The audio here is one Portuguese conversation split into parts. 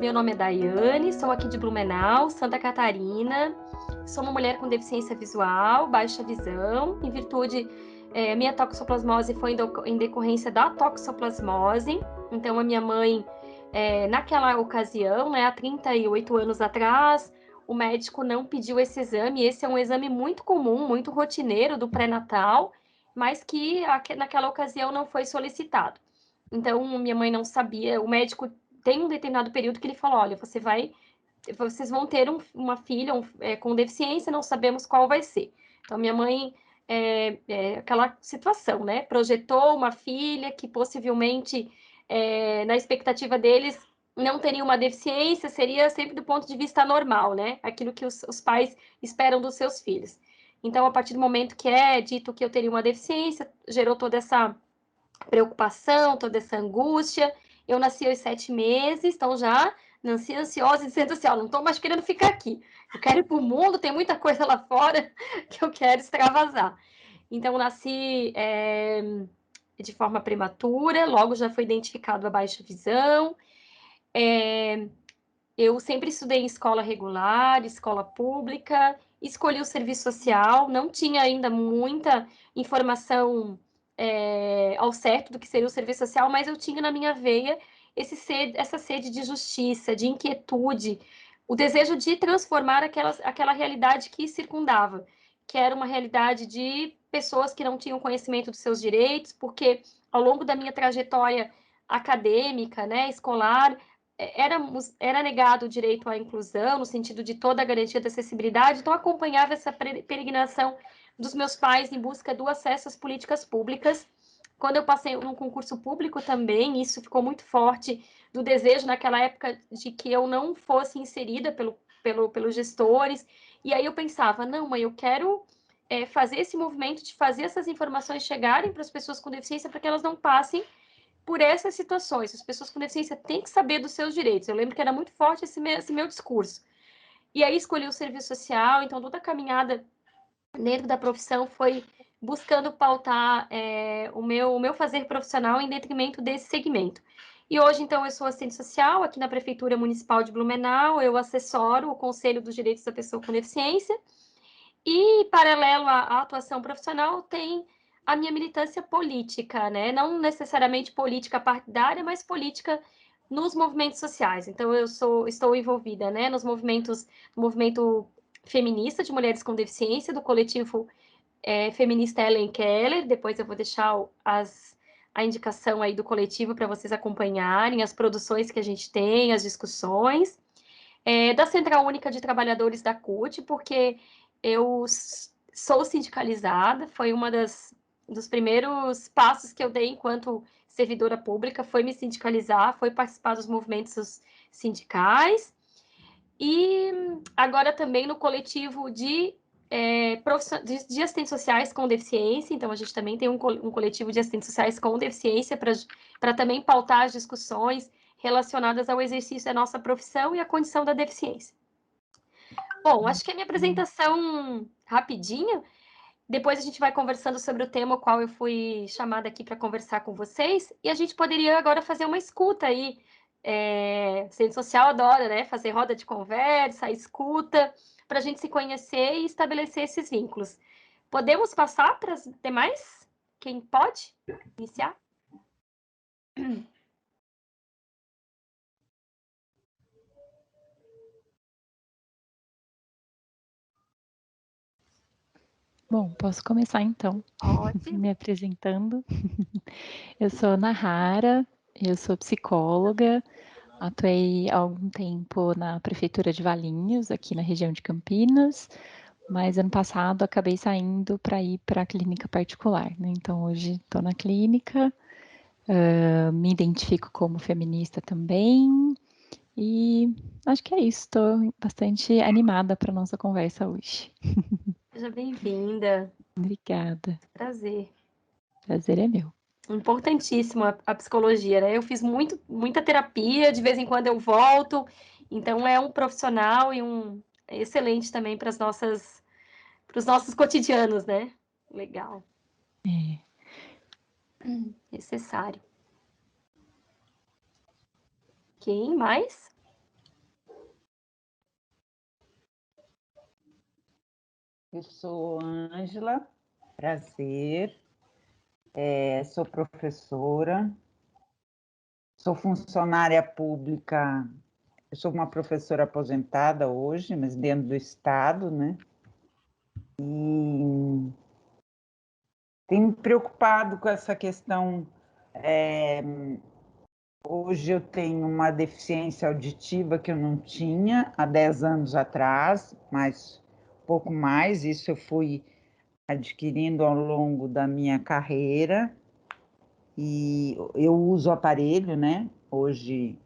meu nome é Daiane, sou aqui de Blumenau, Santa Catarina. Sou uma mulher com deficiência visual, baixa visão, em virtude, minha toxoplasmose foi em decorrência da toxoplasmose. Então, a minha mãe, naquela ocasião, né, há 38 anos atrás, o médico não pediu esse exame. Esse é um exame muito comum, muito rotineiro do pré-natal, mas que naquela ocasião não foi solicitado. Então, minha mãe não sabia, o médico tem um determinado período que ele falou, olha, vocês vão ter uma filha com deficiência, não sabemos qual vai ser. Então, minha mãe, aquela situação, né? Projetou uma filha que possivelmente, na expectativa deles, não teria uma deficiência, seria sempre do ponto de vista normal, né? Aquilo que os pais esperam dos seus filhos. Então, a partir do momento que é dito que eu teria uma deficiência, gerou toda essa preocupação, toda essa angústia. Eu nasci aos 7 meses, então já nasci ansiosa, dizendo assim, ó, não estou mais querendo ficar aqui. Eu quero ir para o mundo, tem muita coisa lá fora que eu quero extravasar. Então, nasci de forma prematura, logo já foi identificado a baixa visão. Eu sempre estudei em escola regular, escola pública, escolhi o serviço social, não tinha ainda muita informação ao certo do que seria o serviço social, mas eu tinha na minha veia essa sede de justiça, de inquietude, o desejo de transformar aquela realidade que circundava, que era uma realidade de pessoas que não tinham conhecimento dos seus direitos, porque ao longo da minha trajetória acadêmica, né, escolar, era negado o direito à inclusão, no sentido de toda a garantia da acessibilidade, então acompanhava essa peregrinação dos meus pais em busca do acesso às políticas públicas. Quando eu passei num concurso público também, isso ficou muito forte, do desejo naquela época de que eu não fosse inserida pelos gestores, e aí eu pensava, não, mãe, eu quero fazer esse movimento de fazer essas informações chegarem para as pessoas com deficiência, para que elas não passem por essas situações. As pessoas com deficiência têm que saber dos seus direitos. Eu lembro que era muito forte esse meu discurso. E aí escolhi o serviço social, então toda a caminhada dentro da profissão foi buscando pautar o meu fazer profissional em detrimento desse segmento. E hoje, então, eu sou assistente social aqui na Prefeitura Municipal de Blumenau, eu assessoro o Conselho dos Direitos da Pessoa com Deficiência, e, paralelo à atuação profissional, tem a minha militância política, né? Não necessariamente política partidária, mas política nos movimentos sociais. Então, estou envolvida, né, no movimento feminista de mulheres com deficiência, do coletivo feminista Ellen Keller. Depois eu vou deixar a indicação aí do coletivo para vocês acompanharem as produções que a gente tem, as discussões. Da Central Única de Trabalhadores da CUT, porque eu sou sindicalizada, foi dos primeiros passos que eu dei enquanto servidora pública, foi me sindicalizar, foi participar dos movimentos sindicais, e agora também no coletivo de assistentes sociais com deficiência. Então, a gente também tem um coletivo de assistentes sociais com deficiência para também pautar as discussões relacionadas ao exercício da nossa profissão e à condição da deficiência. Bom, acho que a minha apresentação rapidinho, depois a gente vai conversando sobre o tema, o qual eu fui chamada aqui para conversar com vocês, e a gente poderia agora fazer uma escuta aí. Ciência social adora, né? Fazer roda de conversa, escuta, para a gente se conhecer e estabelecer esses vínculos. Podemos passar para as demais? Quem pode iniciar? Bom, posso começar então, me apresentando. Eu sou Nahara, eu sou psicóloga, atuei há algum tempo na Prefeitura de Valinhos, aqui na região de Campinas, mas ano passado acabei saindo para ir para a clínica particular, né? Então hoje estou na clínica, me identifico como feminista também, e acho que é isso, estou bastante animada para a nossa conversa hoje. Seja bem-vinda. Obrigada. Prazer. Prazer é meu. Importantíssimo a psicologia, né? Eu fiz muita terapia, de vez em quando eu volto, então é um profissional e excelente também para os nossos cotidianos, né? Legal. Necessário. Quem mais? eu sou Ângela, prazer, sou professora, sou funcionária pública, eu sou uma professora aposentada hoje, mas dentro do Estado, né? E tenho me preocupado com essa questão. Hoje eu tenho uma deficiência auditiva que eu não tinha há 10 anos atrás, mas pouco mais, isso eu fui adquirindo ao longo da minha carreira, e eu uso aparelho, né? Hoje,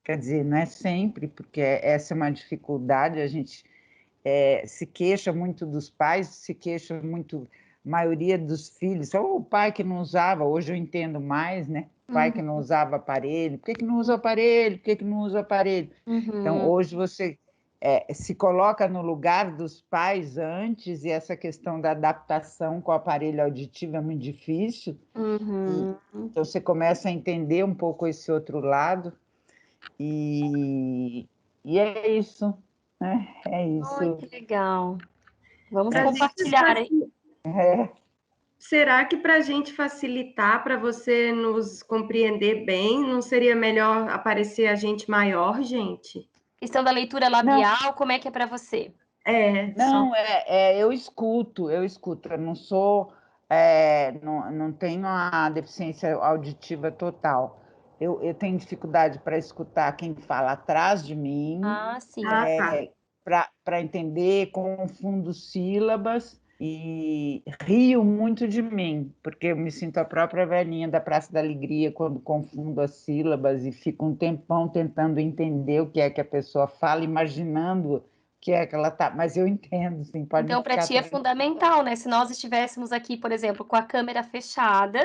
quer dizer, não é sempre, porque essa é uma dificuldade, a gente se queixa muito dos pais, se queixa muito, a maioria dos filhos, só o pai que não usava, hoje eu entendo mais, né? O pai que não usava aparelho, por que não usa aparelho? Por que não usa aparelho? Então, hoje você se coloca no lugar dos pais antes, e essa questão da adaptação com o aparelho auditivo é muito difícil, então você começa a entender um pouco esse outro lado, e é isso, né? É isso. Ai, que legal. Vamos Pra compartilhar aí. Será que para a gente facilitar, para você nos compreender bem, não seria melhor aparecer a gente maior, gente? Questão da leitura labial, como é que é para você? Não, eu escuto, eu não sou, não tenho a deficiência auditiva total. Eu tenho dificuldade para escutar quem fala atrás de mim, Ah, sim. para entender, confundo sílabas e rio muito de mim, porque eu me sinto a própria velhinha da Praça da Alegria quando confundo as sílabas e fico um tempão tentando entender o que é que a pessoa fala, imaginando o que é que ela está. Mas eu entendo, sim, pode Então, para ficar ti é tranquila. fundamental, né? Se nós estivéssemos aqui, por exemplo, com a câmera fechada,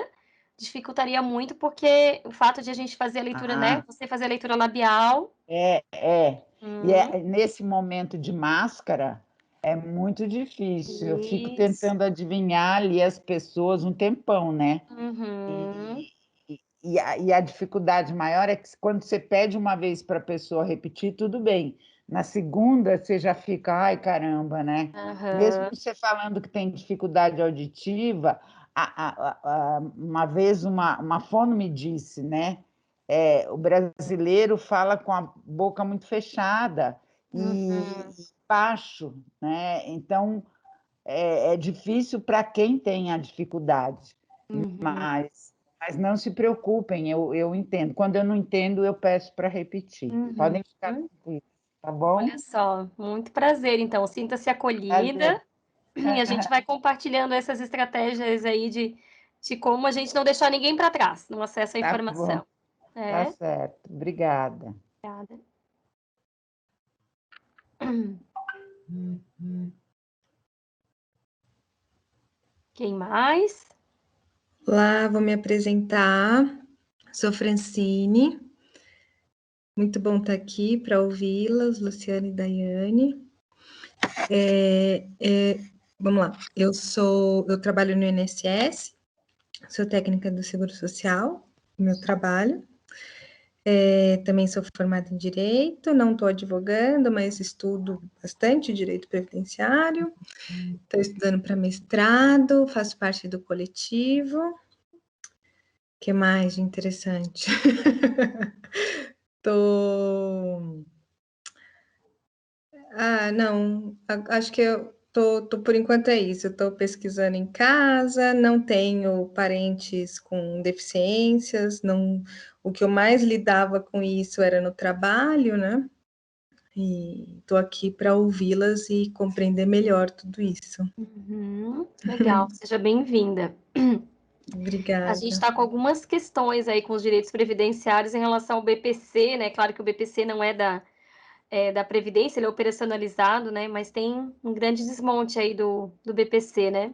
dificultaria muito, porque o fato de a gente fazer a leitura, né? Você fazer a leitura labial. E nesse momento de máscara é muito difícil. Eu fico Isso. tentando adivinhar ali as pessoas um tempão, né? E a dificuldade maior é que quando você pede uma vez para a pessoa repetir, tudo bem. Na segunda, você já fica, ai, caramba, né? Mesmo você falando que tem dificuldade auditiva, uma vez uma fono me disse, né? O brasileiro fala com a boca muito fechada e baixo, né? Então, é difícil para quem tem a dificuldade, mas não se preocupem, eu entendo. Quando eu não entendo, eu peço para repetir. Podem ficar tranquilos, tá bom? Olha só, muito prazer, então. Sinta-se acolhida. Prazer. E a gente vai compartilhando essas estratégias aí de como a gente não deixar ninguém para trás no acesso à Tá bom, informação. tá certo. Obrigada. Obrigada. Quem mais? Olá, vou me apresentar. Sou Francine. Muito bom estar aqui para ouvi-las, Luciana e Daiane. Vamos lá. Eu trabalho no INSS, sou técnica do Seguro Social, meu trabalho. Também sou formada em Direito, não estou advogando, mas estudo bastante Direito Previdenciário. Estou estudando para mestrado, faço parte do coletivo. O que mais de interessante? Não, acho que eu tô por enquanto é isso. Eu estou pesquisando em casa, não tenho parentes com deficiências, não. O que eu mais lidava com isso era no trabalho, né? E estou aqui para ouvi-las e compreender melhor tudo isso. Legal, seja bem-vinda. Obrigada. A gente está com algumas questões aí com os direitos previdenciários em relação ao BPC, né? Claro que o BPC não é da Previdência, ele é operacionalizado, né? Mas tem um grande desmonte aí do BPC, né?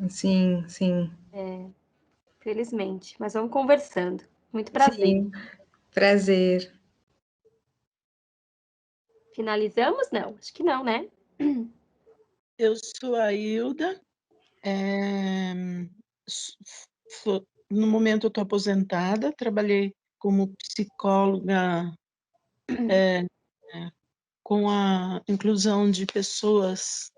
Sim, sim. Felizmente. Mas vamos conversando. Muito prazer. Sim, prazer. Finalizamos? Não, acho que não, né? Eu sou a Hilda. No momento eu estou aposentada, trabalhei como psicóloga com a inclusão de pessoas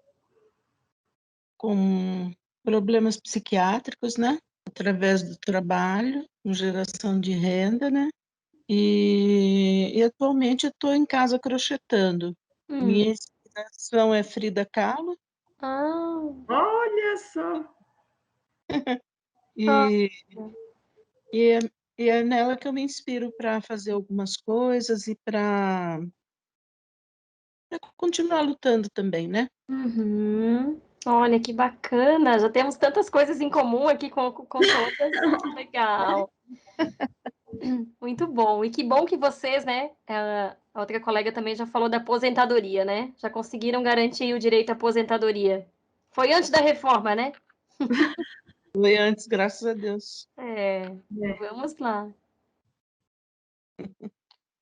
com problemas psiquiátricos, né? Através do trabalho, com geração de renda, né? E atualmente estou em casa crochetando. Minha inspiração é Frida Kahlo. Ah, Olha só! E, e, e é nela que eu me inspiro para fazer algumas coisas e para continuar lutando também, né? uhum. Olha, que bacana! Já temos tantas coisas em comum aqui com todas. Legal. Muito bom. E que bom que vocês, né? A outra colega também já falou da aposentadoria, né? Já conseguiram garantir o direito à aposentadoria. Foi antes da reforma, né? Foi antes, graças a Deus. Vamos lá.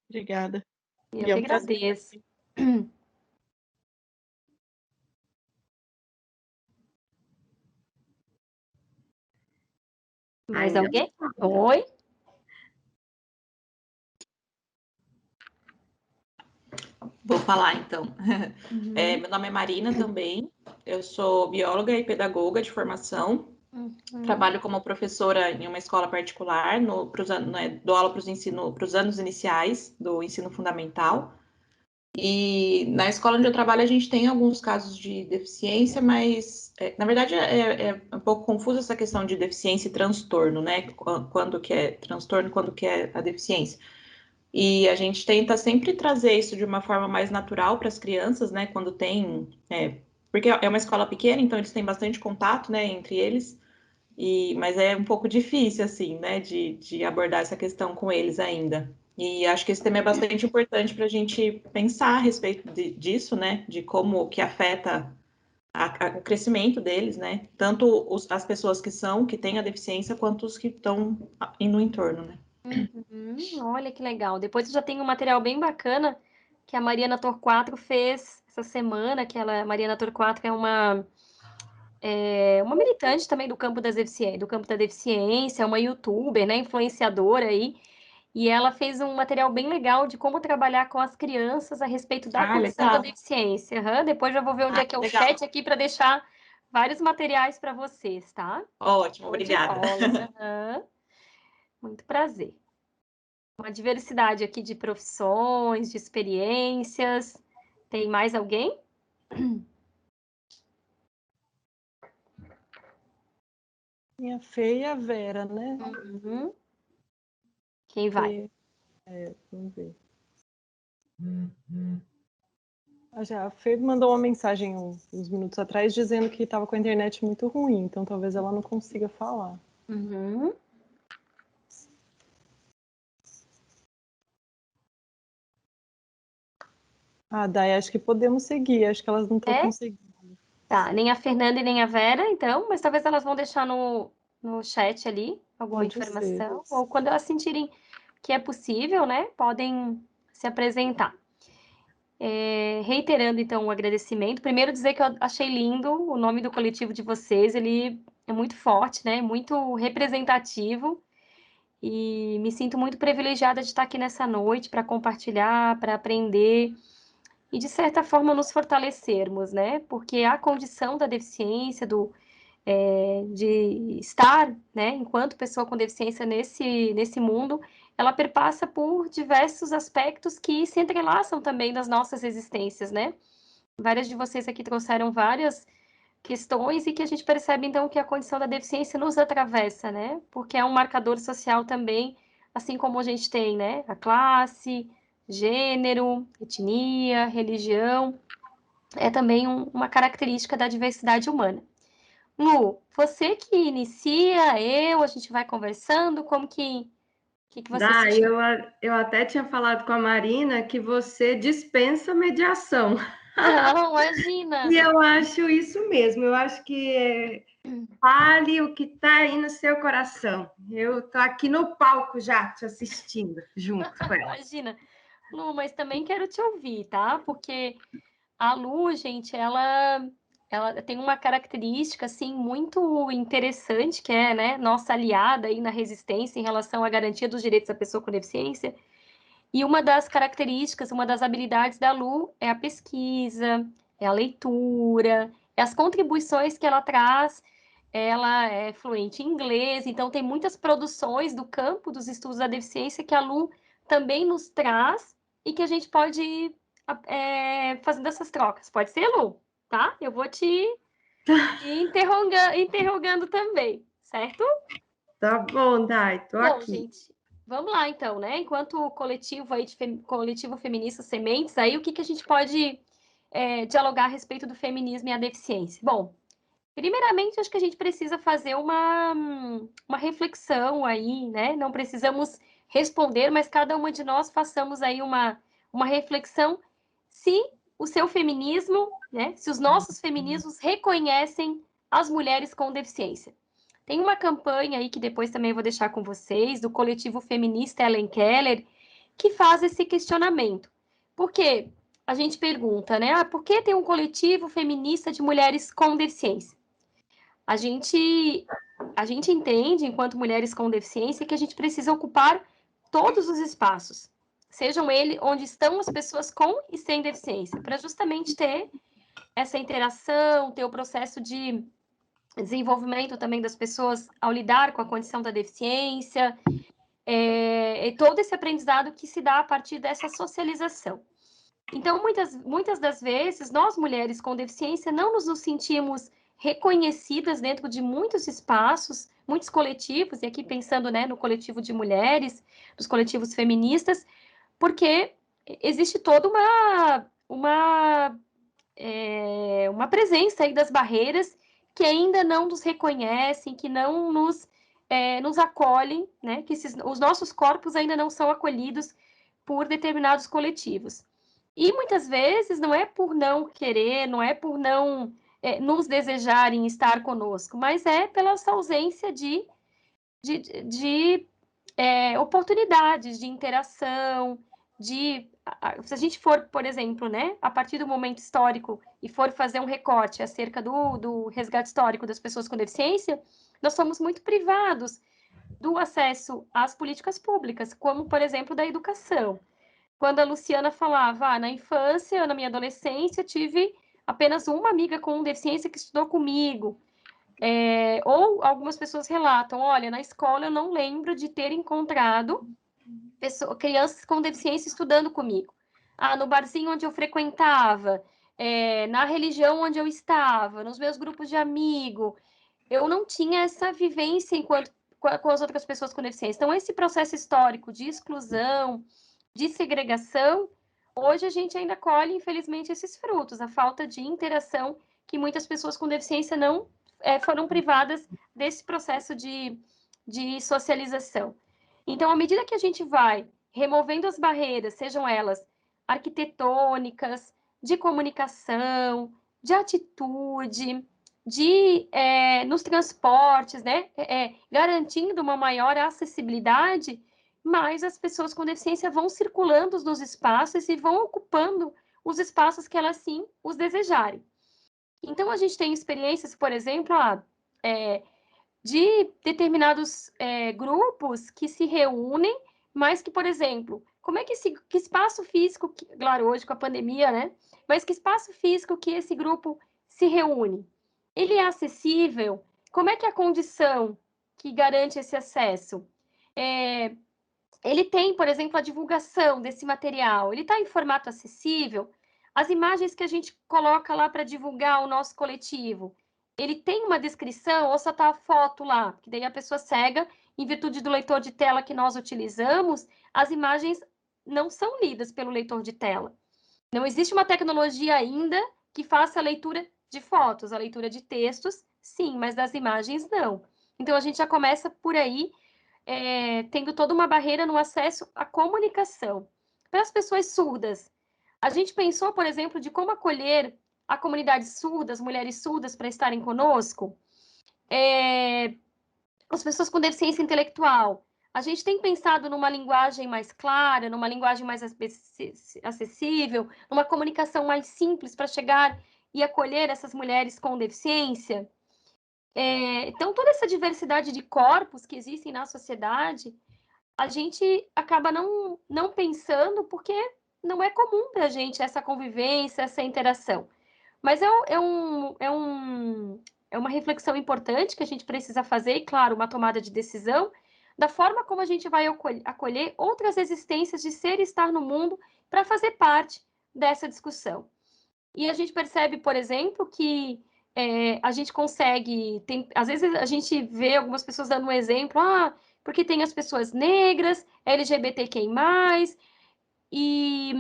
Obrigada. Eu que agradeço. Mais alguém? Oi? Vou falar, então. Meu nome é Marina também. Eu sou bióloga e pedagoga de formação. Trabalho como professora em uma escola particular, dou aula para os anos iniciais do ensino fundamental. E na escola onde eu trabalho, a gente tem alguns casos de deficiência, mas, na verdade, é um pouco confusa essa questão de deficiência e transtorno, né? Quando que é transtorno, quando que é a deficiência. E a gente tenta sempre trazer isso de uma forma mais natural para as crianças, né? Quando tem... porque é uma escola pequena, então eles têm bastante contato, né, entre eles. Mas é um pouco difícil, assim, né, de abordar essa questão com eles ainda. E acho que esse tema é bastante importante para a gente pensar a respeito disso, né? De como que afeta o crescimento deles, né? Tanto as pessoas que têm a deficiência, quanto os que estão no entorno, né? Olha que legal. Depois eu já tenho um material bem bacana que a Mariana Torquato fez essa semana, a Mariana Torquato é uma militante também do campo da deficiência, uma youtuber, né, influenciadora aí, e ela fez um material bem legal de como trabalhar com as crianças a respeito da condição da deficiência. Depois já vou ver onde é que é o chat aqui para deixar vários materiais para vocês, tá? Ótimo, obrigada. Muito prazer. Uma diversidade aqui de profissões, de experiências. Tem mais alguém? Minha Fê e a Vera, né? Quem vai? Vamos ver. A Fê mandou uma mensagem uns minutos atrás dizendo que estava com a internet muito ruim, então talvez ela não consiga falar. Dai, acho que podemos seguir, acho que elas não estão conseguindo. Tá, nem a Fernanda e nem a Vera, então, mas talvez elas vão deixar no chat ali alguma informação, ou quando elas sentirem que é possível, né, podem se apresentar. Reiterando, então, o agradecimento. Primeiro, dizer que eu achei lindo o nome do coletivo de vocês, ele é muito forte, né, muito representativo, e me sinto muito privilegiada de estar aqui nessa noite para compartilhar, para aprender e, de certa forma, nos fortalecermos, né, porque a condição da deficiência, de estar, né, enquanto pessoa com deficiência nesse mundo, ela perpassa por diversos aspectos que se entrelaçam também nas nossas existências, né? Várias de vocês aqui trouxeram várias questões e que a gente percebe, então, que a condição da deficiência nos atravessa, né? Porque é um marcador social também, assim como a gente tem, né? A classe, gênero, etnia, religião, é também uma característica da diversidade humana. Lu, você que inicia, a gente vai conversando, como que você se... Eu até tinha falado com a Marina que você dispensa mediação. Não, imagina! E eu acho isso mesmo, eu acho que fale o que está aí no seu coração. Eu estou aqui no palco já te assistindo, junto com ela. Imagina. Lu, mas também quero te ouvir, tá? Porque a Lu, gente, ela tem uma característica, assim, muito interessante, que é, né, nossa aliada aí na resistência em relação à garantia dos direitos da pessoa com deficiência. E uma das características, uma das habilidades da Lu é a pesquisa, é a leitura, as contribuições que ela traz. Ela é fluente em inglês, então tem muitas produções do campo dos estudos da deficiência que a Lu também nos traz e que a gente pode ir fazendo essas trocas. Pode ser, Lu? Tá? Eu vou te interrogando também, certo? Tá bom, Dai, tô Bom, aqui. gente, vamos lá então, né? Enquanto coletivo aí coletivo feminista Sementes, aí o que a gente pode dialogar a respeito do feminismo e a deficiência? Bom, primeiramente, acho que a gente precisa fazer uma reflexão aí, né? Não precisamos responder, mas cada uma de nós façamos aí uma reflexão se o seu feminismo, né? Se os nossos feminismos reconhecem as mulheres com deficiência. Tem uma campanha aí que depois também vou deixar com vocês, do coletivo feminista Ellen Keller, que faz esse questionamento. Por quê? A gente pergunta, né? Por que tem um coletivo feminista de mulheres com deficiência? A gente entende, enquanto mulheres com deficiência, que a gente precisa ocupar todos os espaços, sejam eles onde estão as pessoas com e sem deficiência, para justamente ter essa interação, ter o processo de desenvolvimento também das pessoas ao lidar com a condição da deficiência, e todo esse aprendizado que se dá a partir dessa socialização. Então, muitas das vezes, nós mulheres com deficiência não nos sentimos reconhecidas dentro de muitos espaços, muitos coletivos, e aqui pensando, né, no coletivo de mulheres, dos coletivos feministas, porque existe toda uma presença aí das barreiras que ainda não nos reconhecem, que não nos acolhem, né, que os nossos corpos ainda não são acolhidos por determinados coletivos. E muitas vezes não é por não querer, não é por não nos desejarem estar conosco, mas é pela essa ausência de oportunidades de interação, se a gente for, por exemplo, né, a partir do momento histórico e for fazer um recorte acerca do resgate histórico das pessoas com deficiência, nós somos muito privados do acesso às políticas públicas, como, por exemplo, da educação. Quando a Luciana falava, na infância, na minha adolescência, tive apenas uma amiga com deficiência que estudou comigo. Ou algumas pessoas relatam, olha, na escola eu não lembro de ter encontrado crianças com deficiência estudando comigo. No barzinho onde eu frequentava, na religião onde eu estava, nos meus grupos de amigo, eu não tinha essa vivência com as outras pessoas com deficiência. Então, esse processo histórico de exclusão, de segregação, hoje a gente ainda colhe, infelizmente, esses frutos, a falta de interação que muitas pessoas com deficiência não foram privadas desse processo de socialização. Então, à medida que a gente vai removendo as barreiras, sejam elas arquitetônicas, de comunicação, de atitude, nos transportes, né, garantindo uma maior acessibilidade, mas as pessoas com deficiência vão circulando nos espaços e vão ocupando os espaços que elas sim os desejarem. Então, a gente tem experiências, por exemplo, de determinados grupos que se reúnem, mas que, por exemplo, como é que espaço físico, claro, hoje com a pandemia, né? Mas que espaço físico que esse grupo se reúne? Ele é acessível? Como é que é a condição que garante esse acesso? Ele tem, por exemplo, a divulgação desse material, ele está em formato acessível? As imagens que a gente coloca lá para divulgar o nosso coletivo, ele tem uma descrição ou só está a foto lá? Que daí a pessoa cega, em virtude do leitor de tela que nós utilizamos, as imagens não são lidas pelo leitor de tela. Não existe uma tecnologia ainda que faça a leitura de fotos, a leitura de textos, sim, mas das imagens não. Então, a gente já começa por aí, tendo toda uma barreira no acesso à comunicação. Para as pessoas surdas, a gente pensou, por exemplo, de como acolher a comunidade surda, as mulheres surdas, para estarem conosco. As pessoas com deficiência intelectual. A gente tem pensado numa linguagem mais clara, numa linguagem mais acessível, numa comunicação mais simples para chegar e acolher essas mulheres com deficiência. Então, toda essa diversidade de corpos que existem na sociedade, a gente acaba não pensando porque não é comum para a gente essa convivência, essa interação. Mas é uma reflexão importante que a gente precisa fazer, e, claro, uma tomada de decisão, da forma como a gente vai acolher outras existências de ser e estar no mundo para fazer parte dessa discussão. E a gente percebe, por exemplo, que a gente consegue... às vezes a gente vê algumas pessoas dando um exemplo, porque tem as pessoas negras, LGBTQI+, e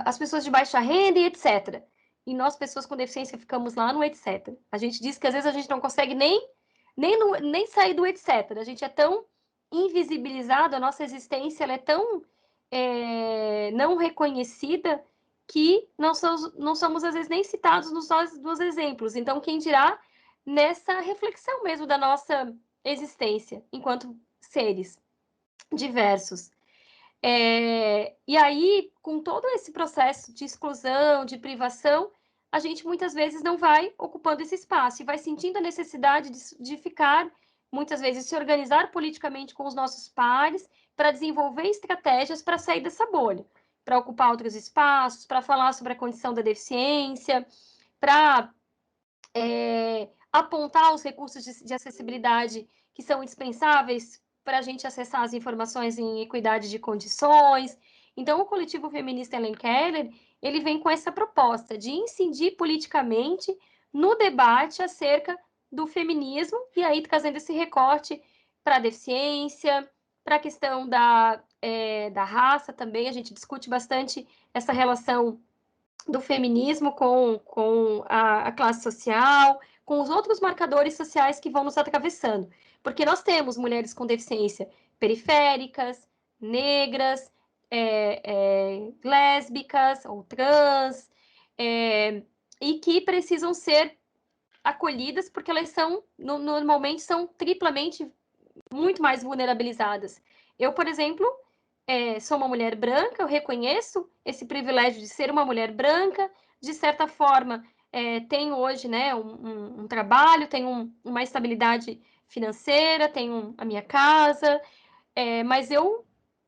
as pessoas de baixa renda e etc. E nós, pessoas com deficiência, ficamos lá no etc. A gente diz que às vezes a gente não consegue nem sair do etc. A gente é tão invisibilizado, a nossa existência ela é tão não reconhecida que não somos, às vezes, nem citados nos exemplos. Então, quem dirá nessa reflexão mesmo da nossa existência enquanto seres diversos. E aí, com todo esse processo de exclusão, de privação, a gente muitas vezes não vai ocupando esse espaço e vai sentindo a necessidade de ficar, muitas vezes, se organizar politicamente com os nossos pares para desenvolver estratégias para sair dessa bolha, para ocupar outros espaços, para falar sobre a condição da deficiência, para apontar os recursos de acessibilidade que são indispensáveis para a gente acessar as informações em equidade de condições. Então, o coletivo feminista Helen Keller, ele vem com essa proposta de incidir politicamente no debate acerca do feminismo, e aí trazendo esse recorte para a deficiência, para a questão da raça também. A gente discute bastante essa relação do feminismo com a classe social, com os outros marcadores sociais que vão nos atravessando. Porque nós temos mulheres com deficiência periféricas, negras, lésbicas ou trans, e que precisam ser acolhidas porque elas normalmente são triplamente muito mais vulnerabilizadas. Eu, por exemplo, sou uma mulher branca, eu reconheço esse privilégio de ser uma mulher branca, de certa forma, tenho hoje, né, um trabalho, tenho uma estabilidade financeira, tenho a minha casa, mas eu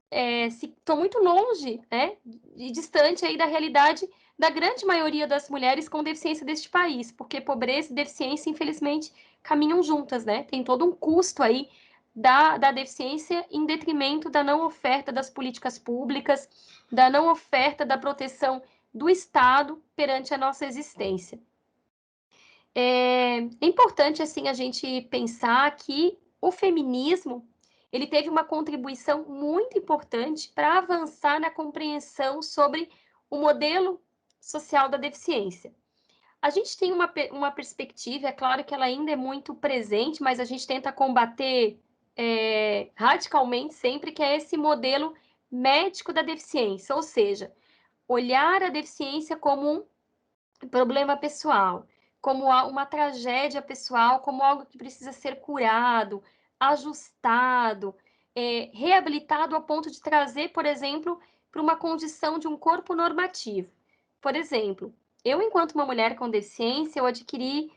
estou muito longe, né, e distante aí da realidade da grande maioria das mulheres com deficiência deste país, porque pobreza e deficiência, infelizmente, caminham juntas, né? Tem todo um custo aí da deficiência em detrimento da não oferta das políticas públicas, da não oferta da proteção do Estado perante a nossa existência. É importante, assim, a gente pensar que o feminismo ele teve uma contribuição muito importante para avançar na compreensão sobre o modelo social da deficiência. A gente tem uma perspectiva, é claro que ela ainda é muito presente, mas a gente tenta combater radicalmente sempre, que é esse modelo médico da deficiência, ou seja, olhar a deficiência como um problema pessoal, como uma tragédia pessoal, como algo que precisa ser curado, ajustado, reabilitado a ponto de trazer, por exemplo, para uma condição de um corpo normativo. Por exemplo, eu, enquanto uma mulher com deficiência, eu adquiri,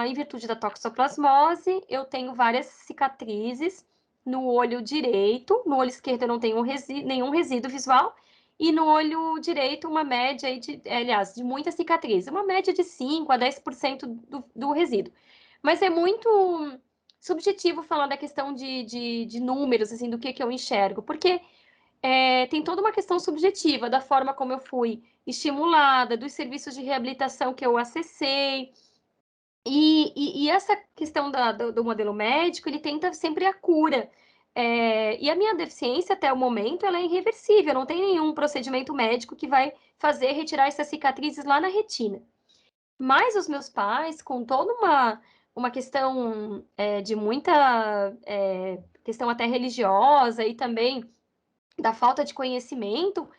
em virtude da toxoplasmose, eu tenho várias cicatrizes no olho direito, no olho esquerdo eu não tenho nenhum resíduo visual, e no olho direito uma média aí de muita cicatriz, uma média de 5 a 10% do resíduo. Mas é muito subjetivo falar da questão de números, assim, do que eu enxergo, porque tem toda uma questão subjetiva da forma como eu fui estimulada, dos serviços de reabilitação que eu acessei, e essa questão do modelo médico, ele tenta sempre a cura. E a minha deficiência, até o momento, ela é irreversível, não tem nenhum procedimento médico que vai fazer retirar essas cicatrizes lá na retina. Mas os meus pais, com toda uma questão de muita questão até religiosa e também da falta de conhecimento,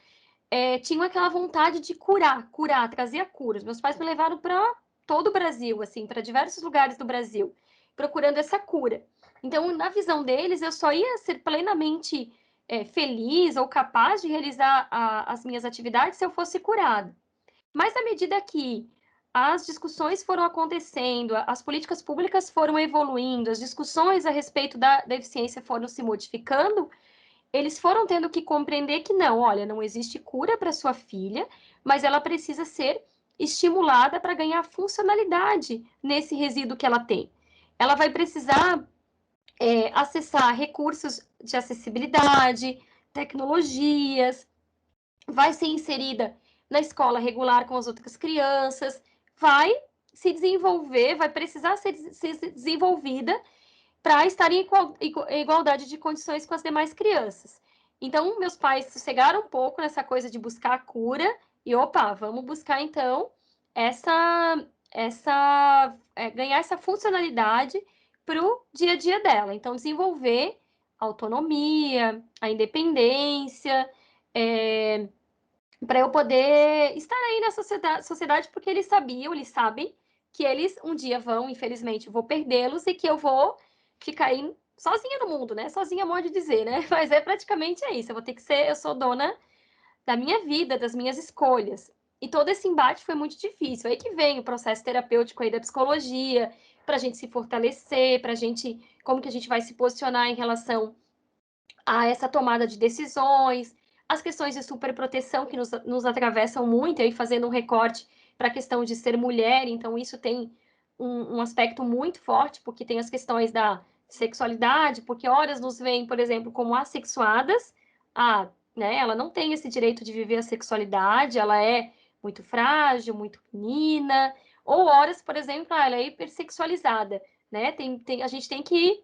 tinham aquela vontade de curar, trazer a cura. Os meus pais me levaram para todo o Brasil, assim, para diversos lugares do Brasil, procurando essa cura. Então, na visão deles, eu só ia ser plenamente feliz ou capaz de realizar as minhas atividades se eu fosse curada. Mas, à medida que as discussões foram acontecendo, as políticas públicas foram evoluindo, as discussões a respeito da deficiência foram se modificando, eles foram tendo que compreender que não, olha, não existe cura para sua filha, mas ela precisa ser estimulada para ganhar funcionalidade nesse resíduo que ela tem. Ela vai precisar acessar recursos de acessibilidade, tecnologias, vai ser inserida na escola regular com as outras crianças, vai se desenvolver, vai precisar ser desenvolvida para estar em igualdade de condições com as demais crianças. Então, meus pais sossegaram um pouco nessa coisa de buscar a cura e, opa, vamos buscar, então, ganhar essa funcionalidade para o dia a dia dela. Então, desenvolver a autonomia, a independência, para eu poder estar aí na sociedade, porque eles sabem que eles um dia vão, infelizmente, vou perdê-los e que eu vou ficar aí sozinha no mundo, né? Sozinha, modo de dizer, né? Mas praticamente isso. Eu sou dona da minha vida, das minhas escolhas. E todo esse embate foi muito difícil. Aí que vem o processo terapêutico aí da psicologia, para a gente se fortalecer, como que a gente vai se posicionar em relação a essa tomada de decisões, as questões de superproteção que nos atravessam muito, aí fazendo um recorte para a questão de ser mulher, então isso tem um aspecto muito forte, porque tem as questões da sexualidade, porque horas nos veem, por exemplo, como assexuadas, né, ela não tem esse direito de viver a sexualidade, ela é muito frágil, muito menina, ou horas, por exemplo, ela é hipersexualizada, né, a gente tem que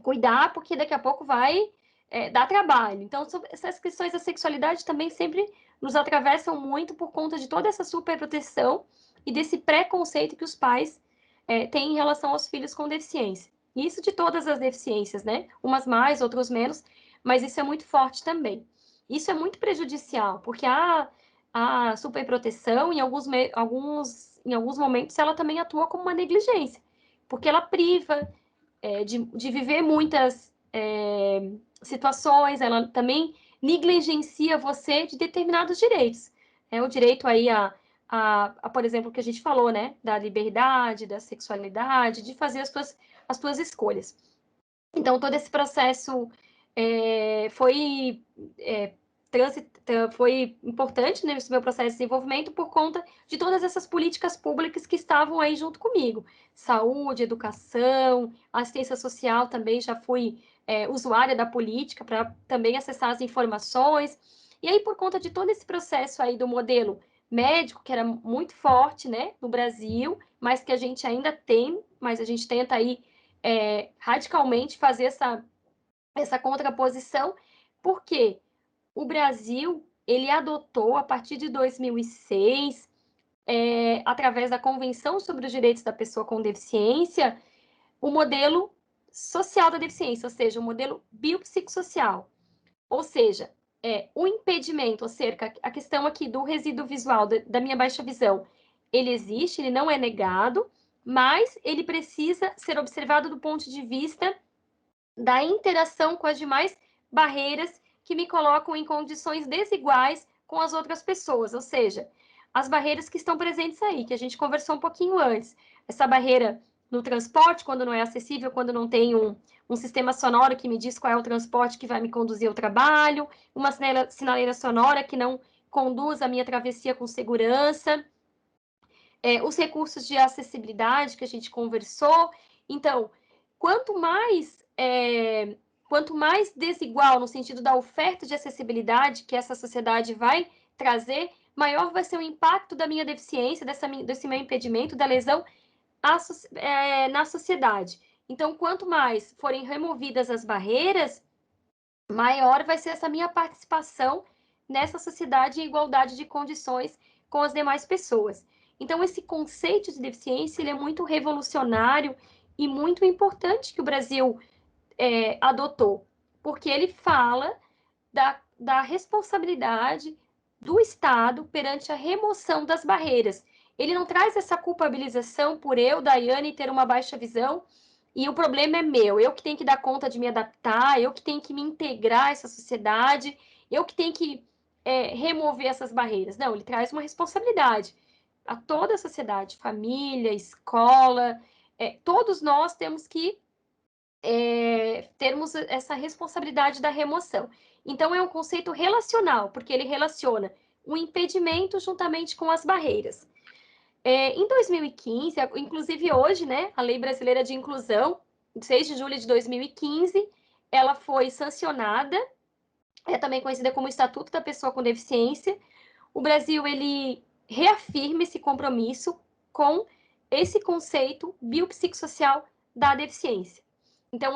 cuidar, porque daqui a pouco vai dar trabalho. Então, essas questões da sexualidade também sempre nos atravessam muito por conta de toda essa superproteção e desse preconceito que os pais têm em relação aos filhos com deficiência. Isso de todas as deficiências, né? Umas mais, outros menos, mas isso é muito forte também. Isso é muito prejudicial, porque a superproteção, em alguns momentos, ela também atua como uma negligência, porque ela priva de viver muitas situações, ela também negligencia você de determinados direitos. O direito aí por exemplo, que a gente falou, né? Da liberdade, da sexualidade, de fazer as tuas escolhas. Então, todo esse processo foi importante nesse meu processo de desenvolvimento por conta de todas essas políticas públicas que estavam aí junto comigo. Saúde, educação, assistência social também, já fui usuária da política para também acessar as informações. E aí, por conta de todo esse processo aí do modelo médico, que era muito forte, né, no Brasil, mas que a gente ainda tem, mas a gente tenta aí radicalmente fazer essa contraposição, porque o Brasil, ele adotou, a partir de 2006, através da Convenção sobre os Direitos da Pessoa com Deficiência, o modelo social da deficiência, ou seja, o modelo biopsicossocial. Ou seja, o impedimento, ou seja, a questão aqui do resíduo visual, da minha baixa visão, ele existe, ele não é negado, mas ele precisa ser observado do ponto de vista da interação com as demais barreiras que me colocam em condições desiguais com as outras pessoas, ou seja, as barreiras que estão presentes aí, que a gente conversou um pouquinho antes. Essa barreira no transporte, quando não é acessível, quando não tem um sistema sonoro que me diz qual é o transporte que vai me conduzir ao trabalho, uma sinaleira sonora que não conduz a minha travessia com segurança, os recursos de acessibilidade que a gente conversou. Então, quanto mais desigual no sentido da oferta de acessibilidade que essa sociedade vai trazer, maior vai ser o impacto da minha deficiência, desse meu impedimento, da lesão na sociedade. Então, quanto mais forem removidas as barreiras, maior vai ser essa minha participação nessa sociedade em igualdade de condições com as demais pessoas. Então, esse conceito de deficiência ele é muito revolucionário e muito importante que o Brasil adotou, porque ele fala da responsabilidade do Estado perante a remoção das barreiras. Ele não traz essa culpabilização por eu, Daiane, ter uma baixa visão e o problema é meu, eu que tenho que dar conta de me adaptar, eu que tenho que me integrar a essa sociedade, eu que tenho que remover essas barreiras. Não, ele traz uma responsabilidade a toda a sociedade, família, escola, todos nós temos que termos essa responsabilidade da remoção. Então, é um conceito relacional, porque ele relaciona o impedimento juntamente com as barreiras. Em 2015, inclusive hoje, né, a Lei Brasileira de Inclusão, 6 de julho de 2015, ela foi sancionada, é também conhecida como Estatuto da Pessoa com Deficiência. O Brasil, ele reafirma esse compromisso com esse conceito biopsicossocial da deficiência. Então,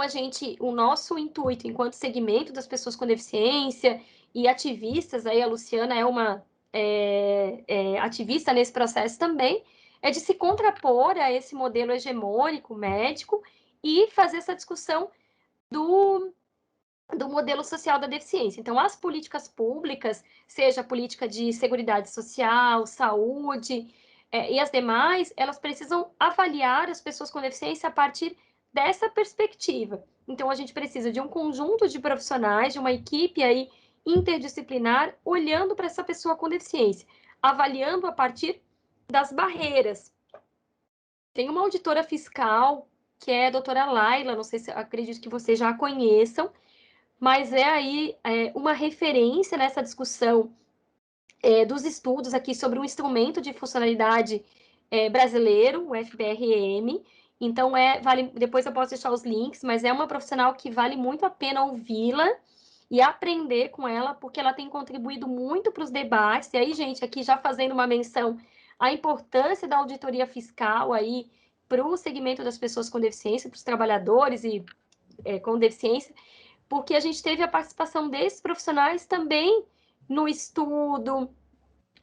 o nosso intuito, enquanto segmento das pessoas com deficiência e ativistas, aí a Luciana é uma ativista nesse processo também, é de se contrapor a esse modelo hegemônico médico e fazer essa discussão do modelo social da deficiência. Então, as políticas públicas, seja a política de seguridade social, saúde e as demais, elas precisam avaliar as pessoas com deficiência a partir dessa perspectiva. Então, a gente precisa de um conjunto de profissionais, de uma equipe aí interdisciplinar, olhando para essa pessoa com deficiência, avaliando a partir das barreiras. Tem uma auditora fiscal, que é a doutora Laila, não sei se acredito que vocês já a conheçam, mas é aí uma referência nessa discussão dos estudos aqui sobre um instrumento de funcionalidade brasileiro, o FBRM. Então, depois eu posso deixar os links, mas é uma profissional que vale muito a pena ouvi-la e aprender com ela, porque ela tem contribuído muito para os debates. E aí, gente, aqui já fazendo uma menção à importância da auditoria fiscal aí para o segmento das pessoas com deficiência, para os trabalhadores e com deficiência, porque a gente teve a participação desses profissionais também no estudo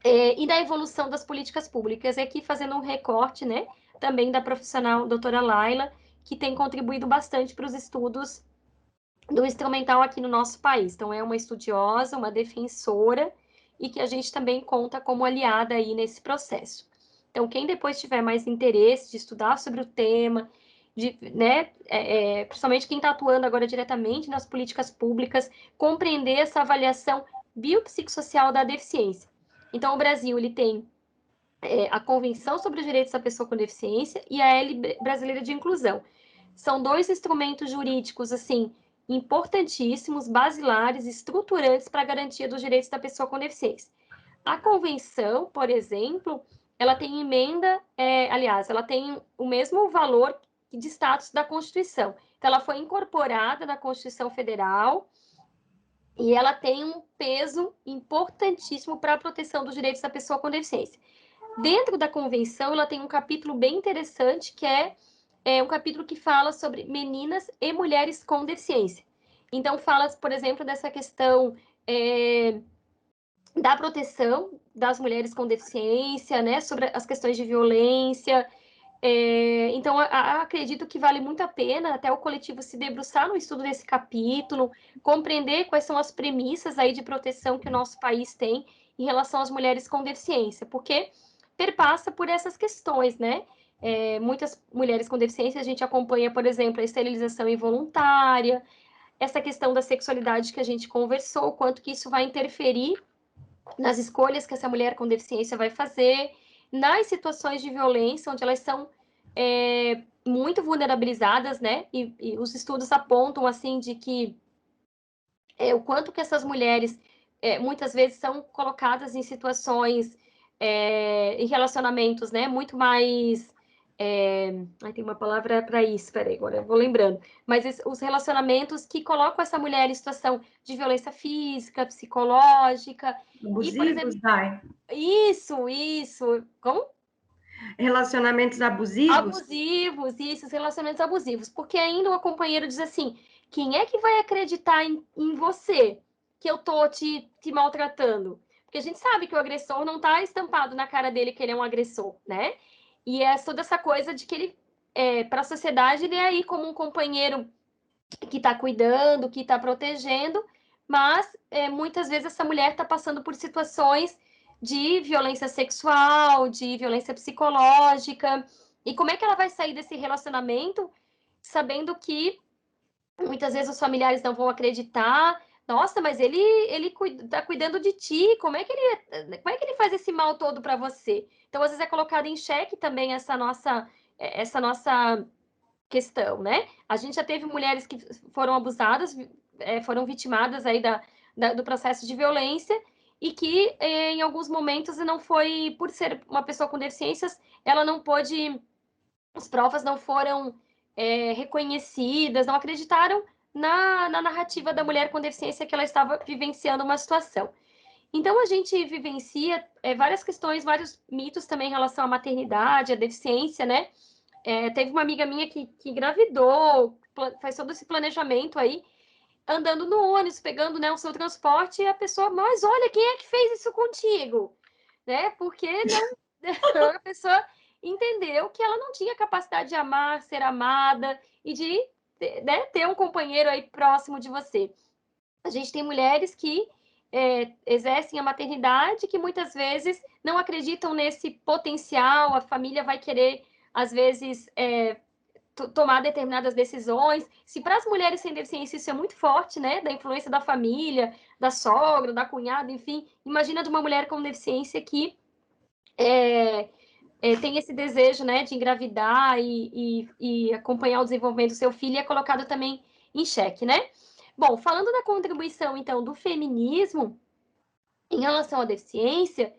e na evolução das políticas públicas. E aqui fazendo um recorte, né, também da profissional doutora Laila, que tem contribuído bastante para os estudos do instrumental aqui no nosso país. Então, é uma estudiosa, uma defensora, e que a gente também conta como aliada aí nesse processo. Então, quem depois tiver mais interesse de estudar sobre o tema, principalmente quem está atuando agora diretamente nas políticas públicas, compreender essa avaliação biopsicossocial da deficiência. Então, o Brasil ele tem a Convenção sobre os Direitos da Pessoa com Deficiência e a Lei Brasileira de Inclusão. São dois instrumentos jurídicos, assim, importantíssimos, basilares, estruturantes para a garantia dos direitos da pessoa com deficiência. A Convenção, por exemplo, ela tem emenda, ela tem o mesmo valor de status da Constituição. Então, ela foi incorporada na Constituição Federal e ela tem um peso importantíssimo para a proteção dos direitos da pessoa com deficiência. Dentro da Convenção, ela tem um capítulo bem interessante, que é um capítulo que fala sobre meninas e mulheres com deficiência. Então, fala, por exemplo, dessa questão da proteção das mulheres com deficiência, né, sobre as questões de violência. Então, acredito que vale muito a pena até o coletivo se debruçar no estudo desse capítulo, compreender quais são as premissas aí de proteção que o nosso país tem em relação às mulheres com deficiência, porque perpassa por essas questões, né? Muitas mulheres com deficiência, a gente acompanha, por exemplo, a esterilização involuntária, essa questão da sexualidade que a gente conversou, o quanto que isso vai interferir nas escolhas que essa mulher com deficiência vai fazer, nas situações de violência, onde elas são muito vulnerabilizadas, né? E os estudos apontam, assim, de que o quanto que essas mulheres, muitas vezes, são colocadas em situações, em relacionamentos, né? Muito mais... tem uma palavra para isso, peraí, agora eu vou lembrando. Mas os relacionamentos que colocam essa mulher em situação de violência física, psicológica. Abusivos, e, por exemplo, Dai. Isso. Como? Relacionamentos abusivos? Abusivos, isso, relacionamentos abusivos. Porque ainda o companheiro diz assim, quem é que vai acreditar em você que eu tô te maltratando? Porque a gente sabe que o agressor não tá estampado na cara dele que ele é um agressor, né? E é toda essa coisa de que ele, para a sociedade, ele é aí como um companheiro que está cuidando, que está protegendo, mas muitas vezes essa mulher está passando por situações de violência sexual, de violência psicológica. E como é que ela vai sair desse relacionamento sabendo que muitas vezes os familiares não vão acreditar? Nossa, mas ele está cuidando de ti. Como é que ele faz esse mal todo para você? Então, às vezes é colocada em xeque também essa nossa questão, né? A gente já teve mulheres que foram abusadas, foram vitimadas aí do processo de violência, e que em alguns momentos não foi, por ser uma pessoa com deficiências, ela não pôde, as provas não foram reconhecidas, não acreditaram na narrativa da mulher com deficiência que ela estava vivenciando uma situação. Então, a gente vivencia várias questões, vários mitos também em relação à maternidade, à deficiência, né? Teve uma amiga minha que engravidou, faz todo esse planejamento aí, andando no ônibus, pegando, né, o seu transporte, e a pessoa, mas olha, quem é que fez isso contigo? Né? Porque não, a pessoa entendeu que ela não tinha capacidade de amar, ser amada e de, né, ter um companheiro aí próximo de você. A gente tem mulheres que exercem a maternidade, que muitas vezes não acreditam nesse potencial, a família vai querer, às vezes, tomar determinadas decisões. Se para as mulheres sem deficiência isso é muito forte, né, da influência da família, da sogra, da cunhada, enfim, imagina de uma mulher com deficiência que tem esse desejo, né, de engravidar e acompanhar o desenvolvimento do seu filho, é colocado também em xeque, né? Bom, falando da contribuição, então, do feminismo em relação à deficiência,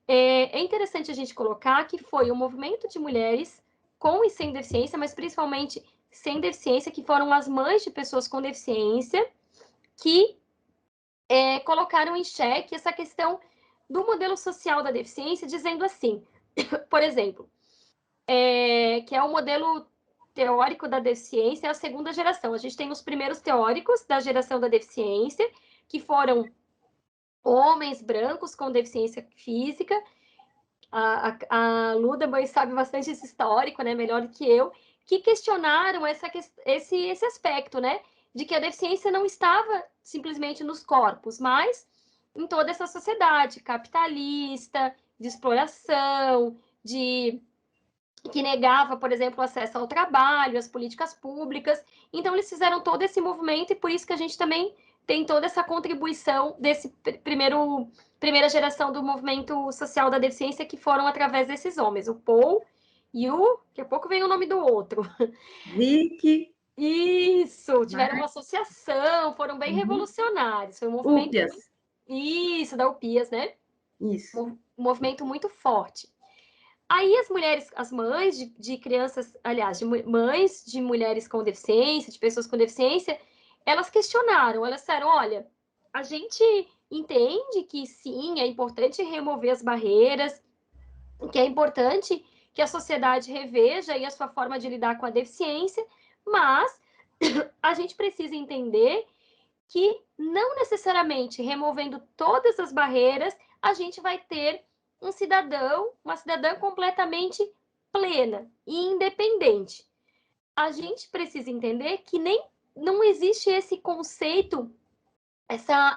é interessante a gente colocar que foi um movimento de mulheres com e sem deficiência, mas principalmente sem deficiência, que foram as mães de pessoas com deficiência, que colocaram em xeque essa questão do modelo social da deficiência, dizendo assim, por exemplo, que é o modelo teórico da deficiência, é a segunda geração. A gente tem os primeiros teóricos da geração da deficiência, que foram homens brancos com deficiência física. A Luda sabe bastante esse histórico, né, melhor do que eu, que questionaram esse aspecto, né, de que a deficiência não estava simplesmente nos corpos, mas em toda essa sociedade capitalista, de exploração, que negava, por exemplo, o acesso ao trabalho, as políticas públicas. Então, eles fizeram todo esse movimento e por isso que a gente também tem toda essa contribuição desse primeira geração do movimento social da deficiência, que foram através desses homens, o Paul e daqui a pouco vem o nome do outro. Vicky. Isso, tiveram uma associação, foram bem revolucionários. Foi um movimento... Upias. Isso, da Upias, né? Isso. Um movimento muito forte. Aí as mães de crianças, aliás, mães de mulheres com deficiência, de pessoas com deficiência, elas questionaram, elas disseram, olha, a gente entende que sim, é importante remover as barreiras, que é importante que a sociedade reveja aí a sua forma de lidar com a deficiência, mas a gente precisa entender que não necessariamente removendo todas as barreiras, a gente vai ter um cidadão, uma cidadã completamente plena e independente. A gente precisa entender que não existe esse conceito,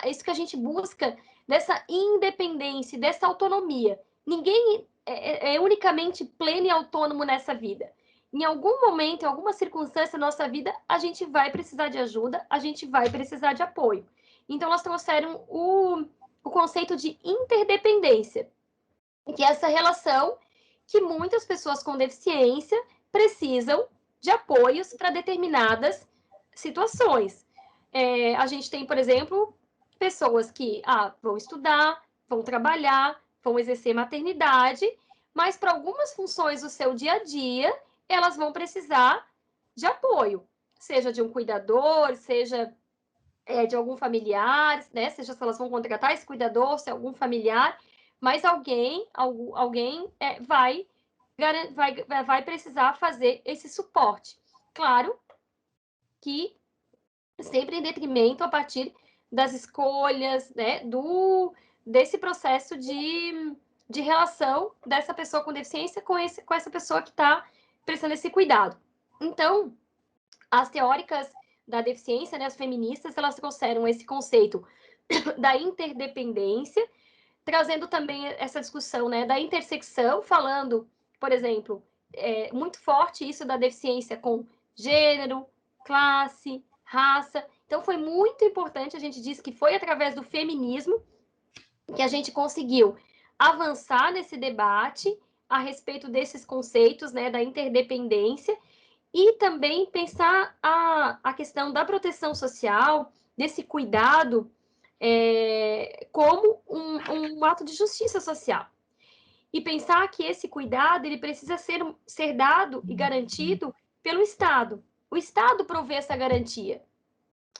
isso que a gente busca, dessa independência, dessa autonomia. Ninguém é unicamente pleno e autônomo nessa vida. Em algum momento, em alguma circunstância da nossa vida, a gente vai precisar de ajuda, a gente vai precisar de apoio. Então, elas trouxeram o conceito de interdependência, que é essa relação que muitas pessoas com deficiência precisam de apoios para determinadas situações. A gente tem, por exemplo, pessoas que vão estudar, vão trabalhar, vão exercer maternidade, mas para algumas funções do seu dia a dia, elas vão precisar de apoio, seja de um cuidador, seja de algum familiar, né? Seja se elas vão contratar esse cuidador, se é algum familiar, mas alguém vai precisar fazer esse suporte. Claro que sempre em detrimento a partir das escolhas, né, desse processo de relação dessa pessoa com deficiência com essa pessoa que está prestando esse cuidado. Então, as teóricas da deficiência, né, as feministas, elas trouxeram esse conceito da interdependência, trazendo também essa discussão, né, da intersecção, falando, por exemplo, muito forte isso da deficiência com gênero, classe, raça. Então, foi muito importante, a gente disse que foi através do feminismo que a gente conseguiu avançar nesse debate a respeito desses conceitos, né, da interdependência, e também pensar a questão da proteção social, desse cuidado como um ato de justiça social. E pensar que esse cuidado ele precisa ser dado e garantido pelo Estado. O Estado provê essa garantia.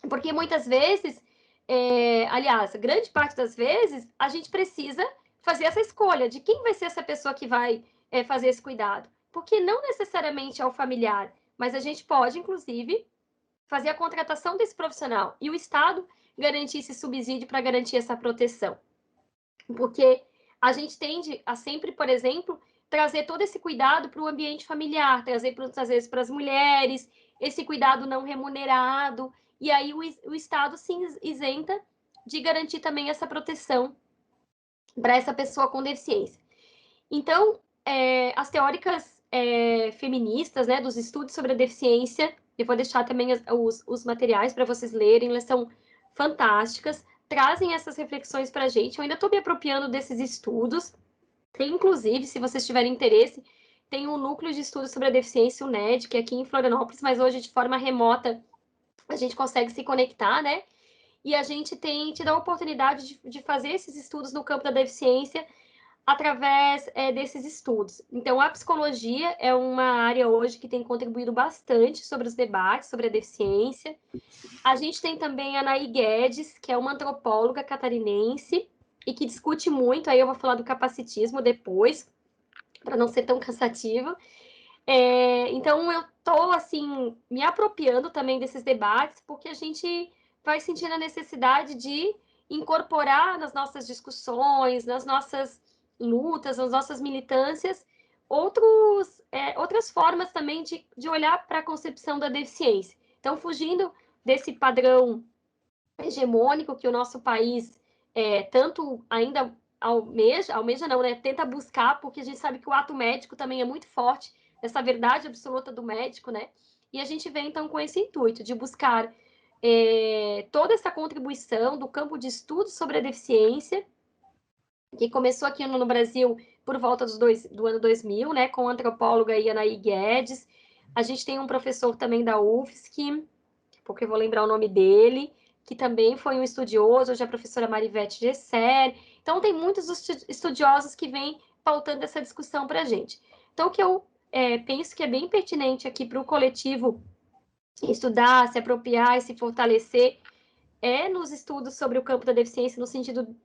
Porque muitas vezes, aliás, grande parte das vezes, a gente precisa fazer essa escolha de quem vai ser essa pessoa que vai fazer esse cuidado. Porque não necessariamente é o familiar, mas a gente pode, inclusive, fazer a contratação desse profissional e o Estado garantir esse subsídio para garantir essa proteção. Porque a gente tende a sempre, por exemplo, trazer todo esse cuidado para o ambiente familiar, trazer muitas vezes para as mulheres, esse cuidado não remunerado, e aí o Estado se isenta de garantir também essa proteção para essa pessoa com deficiência. Então, as teóricas feministas, né, dos estudos sobre a deficiência, eu vou deixar também os materiais para vocês lerem, elas são fantásticas, trazem essas reflexões para a gente. Eu ainda estou me apropriando desses estudos. Tem, inclusive, se vocês tiverem interesse, tem um núcleo de estudos sobre a deficiência, o NED, que é aqui em Florianópolis, mas hoje, de forma remota, a gente consegue se conectar, né? E a gente tem tido a oportunidade de fazer esses estudos no campo da deficiência através desses estudos. Então, a psicologia é uma área hoje que tem contribuído bastante sobre os debates sobre a deficiência. A gente tem também a Anaí Guedes, que é uma antropóloga catarinense e que discute muito, aí eu vou falar do capacitismo depois, para não ser tão cansativo. Então, eu estou, assim, me apropriando também desses debates, porque a gente vai sentindo a necessidade de incorporar nas nossas discussões, nas nossas lutas, nas nossas militâncias, outras formas também de olhar para a concepção da deficiência. Então, fugindo desse padrão hegemônico que o nosso país tanto ainda almeja não, né? Tenta buscar, porque a gente sabe que o ato médico também é muito forte, essa verdade absoluta do médico, né? E a gente vem, então, com esse intuito de buscar toda essa contribuição do campo de estudos sobre a deficiência, que começou aqui no Brasil por volta do ano 2000, né, com a antropóloga Anaí Guedes. A gente tem um professor também da UFSC, porque eu vou lembrar o nome dele, que também foi um estudioso, hoje é a professora Marivete Gesser. Então, tem muitos estudiosos que vêm pautando essa discussão para a gente. Então, o que eu penso que é bem pertinente aqui para o coletivo estudar, se apropriar e se fortalecer nos estudos sobre o campo da deficiência, no sentido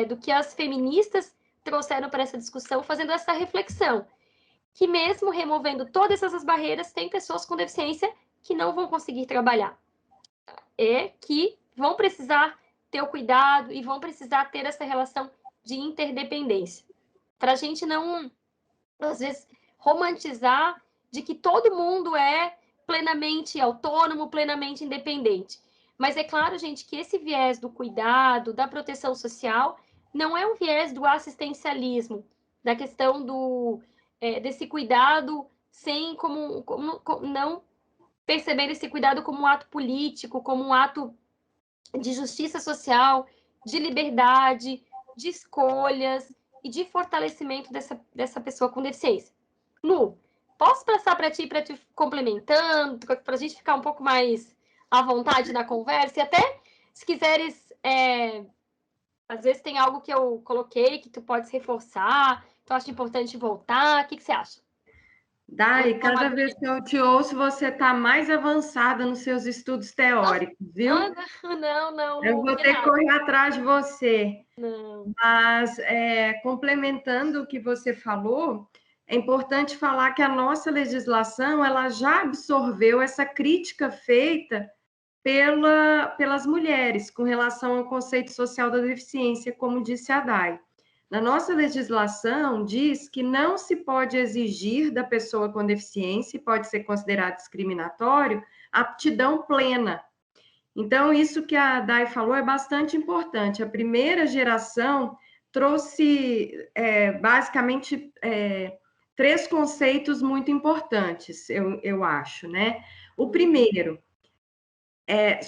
do que as feministas trouxeram para essa discussão, fazendo essa reflexão, que mesmo removendo todas essas barreiras, tem pessoas com deficiência que não vão conseguir trabalhar, que vão precisar ter o cuidado e vão precisar ter essa relação de interdependência, para a gente não, às vezes, romantizar de que todo mundo é plenamente autônomo, plenamente independente. Mas é claro, gente, que esse viés do cuidado, da proteção social, não é um viés do assistencialismo, da questão desse cuidado sem não perceber esse cuidado como um ato político, como um ato de justiça social, de liberdade, de escolhas e de fortalecimento dessa pessoa com deficiência. Lu, posso passar para ti complementando, para a gente ficar um pouco mais à vontade na conversa? E até, se quiseres, às vezes tem algo que eu coloquei que tu podes reforçar, tu acha importante voltar, o que você acha? Dai, cada vez que eu te ouço, você está mais avançada nos seus estudos teóricos, viu? Não. Eu vou ter que correr atrás de você. Não. Mas, complementando o que você falou, é importante falar que a nossa legislação ela já absorveu essa crítica feita pelas mulheres com relação ao conceito social da deficiência, como disse a Dai. Na nossa legislação, diz que não se pode exigir da pessoa com deficiência, pode ser considerado discriminatório, aptidão plena. Então, isso que a Dai falou é bastante importante. A primeira geração trouxe, basicamente, 3 conceitos muito importantes, eu acho, né? O primeiro,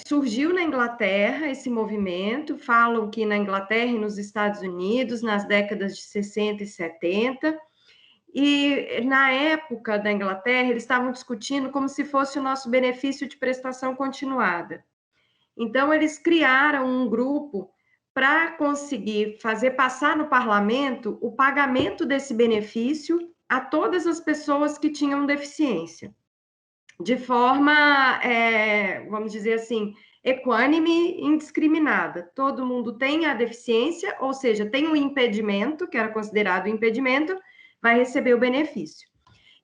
surgiu na Inglaterra esse movimento, falam que na Inglaterra e nos Estados Unidos, nas décadas de 60 e 70, e na época da Inglaterra, eles estavam discutindo como se fosse o nosso benefício de prestação continuada. Então, eles criaram um grupo para conseguir fazer passar no parlamento o pagamento desse benefício a todas as pessoas que tinham deficiência, de forma, vamos dizer assim, equânime e indiscriminada. Todo mundo tem a deficiência, ou seja, tem um impedimento, que era considerado impedimento, vai receber o benefício.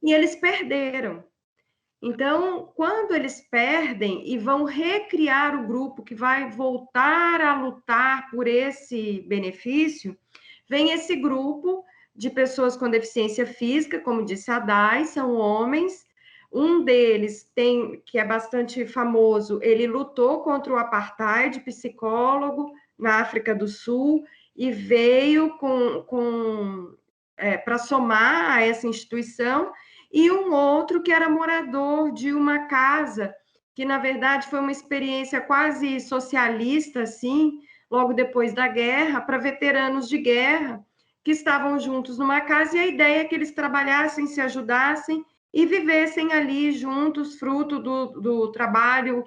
E eles perderam. Então, quando eles perdem e vão recriar o grupo que vai voltar a lutar por esse benefício, vem esse grupo de pessoas com deficiência física, como disse a Dai, são homens. Um deles que é bastante famoso, ele lutou contra o apartheid, psicólogo, na África do Sul, e veio para somar a essa instituição, e um outro que era morador de uma casa, que na verdade foi uma experiência quase socialista, assim, logo depois da guerra, para veteranos de guerra, que estavam juntos numa casa, e a ideia é que eles trabalhassem, se ajudassem e vivessem ali juntos, fruto do trabalho,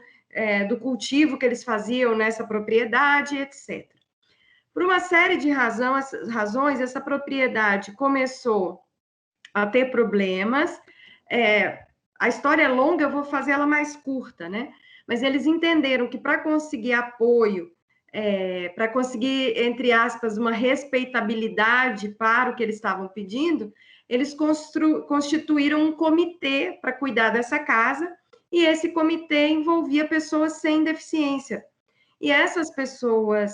do cultivo que eles faziam nessa propriedade, etc. Por uma série de razões, essa propriedade começou a ter problemas. A história é longa, eu vou fazer ela mais curta, né? Mas eles entenderam que para conseguir apoio, para conseguir, entre aspas, uma respeitabilidade para o que eles estavam pedindo, eles constituíram um comitê para cuidar dessa casa, e esse comitê envolvia pessoas sem deficiência. E essas pessoas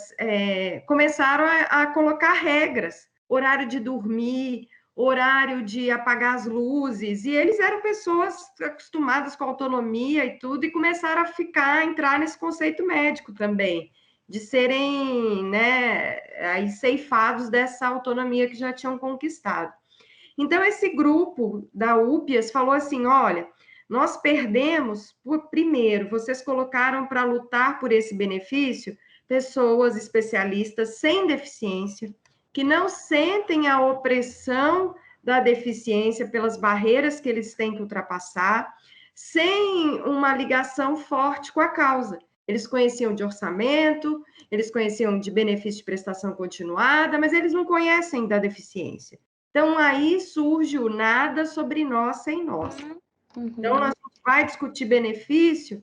começaram a colocar regras, horário de dormir, horário de apagar as luzes, e eles eram pessoas acostumadas com autonomia e tudo, e começaram a entrar nesse conceito médico também, de serem, né, aí ceifados dessa autonomia que já tinham conquistado. Então, esse grupo da UPIAS falou assim, olha, nós perdemos, primeiro, vocês colocaram para lutar por esse benefício pessoas especialistas sem deficiência, que não sentem a opressão da deficiência pelas barreiras que eles têm que ultrapassar, sem uma ligação forte com a causa. Eles conheciam de orçamento, eles conheciam de benefício de prestação continuada, mas eles não conhecem da deficiência. Então, aí surge o nada sobre nós sem nós. Então, nós vai discutir benefício,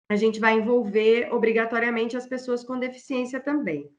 a gente vai envolver obrigatoriamente as pessoas com deficiência também.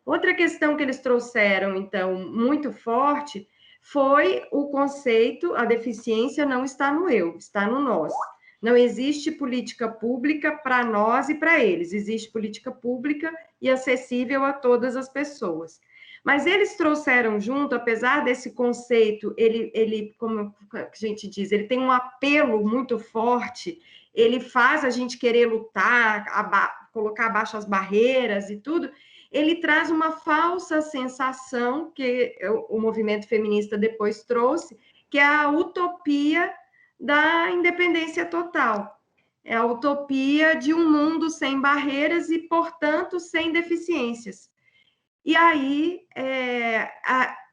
Outra questão que eles trouxeram, então, muito forte, foi o conceito, a deficiência não está no eu, está no nós. Não existe política pública para nós e para eles, existe política pública e acessível a todas as pessoas. Mas eles trouxeram junto, apesar desse conceito, ele, como a gente diz, ele tem um apelo muito forte, ele faz a gente querer lutar, colocar abaixo as barreiras e tudo, ele traz uma falsa sensação que o movimento feminista depois trouxe, que é a utopia da independência total. É a utopia de um mundo sem barreiras e, portanto, sem deficiências. E aí,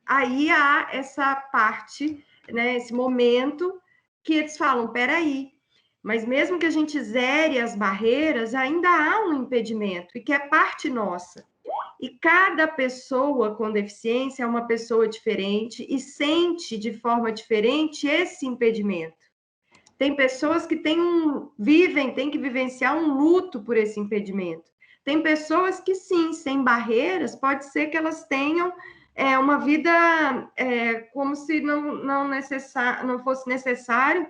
aí há essa parte, né, esse momento que eles falam, peraí, mas mesmo que a gente zere as barreiras, ainda há um impedimento, e que é parte nossa. E cada pessoa com deficiência é uma pessoa diferente e sente de forma diferente esse impedimento. Tem pessoas que têm que vivenciar um luto por esse impedimento. Tem pessoas que, sim, sem barreiras, pode ser que elas tenham uma vida como se não fosse necessário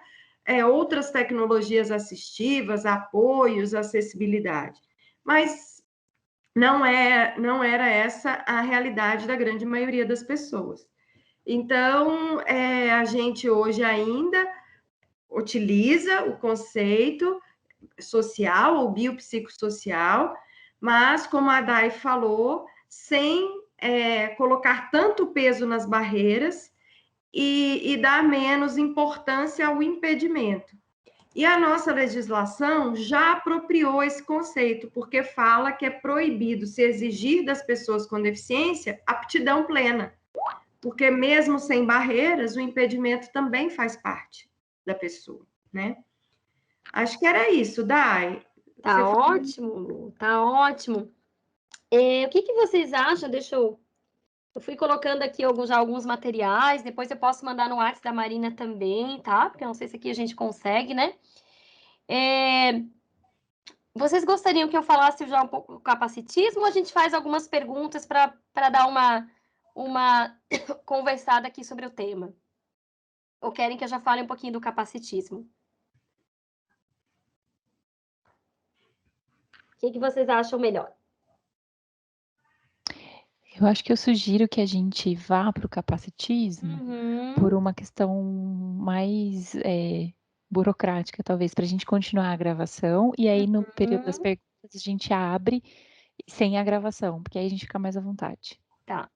outras tecnologias assistivas, apoios, acessibilidade. Mas não era essa a realidade da grande maioria das pessoas. Então, a gente hoje ainda utiliza o conceito social ou biopsicossocial, mas, como a Dai falou, sem colocar tanto peso nas barreiras e dar menos importância ao impedimento. E a nossa legislação já apropriou esse conceito, porque fala que é proibido se exigir das pessoas com deficiência aptidão plena, porque mesmo sem barreiras, o impedimento também faz parte da pessoa, né? Acho que era isso, Dai. Tá ótimo, tá ótimo. O que vocês acham? Eu fui colocando aqui já alguns materiais, depois eu posso mandar no WhatsApp da Marina também, tá? Porque eu não sei se aqui a gente consegue, né? Vocês gostariam que eu falasse já um pouco do capacitismo ou a gente faz algumas perguntas para dar uma conversada aqui sobre o tema? Ou querem que eu já fale um pouquinho do capacitismo? O que vocês acham melhor? Eu acho que eu sugiro que a gente vá para o capacitismo por uma questão mais burocrática, talvez, para a gente continuar a gravação, e aí no período das perguntas a gente abre sem a gravação, porque aí a gente fica mais à vontade. Tá.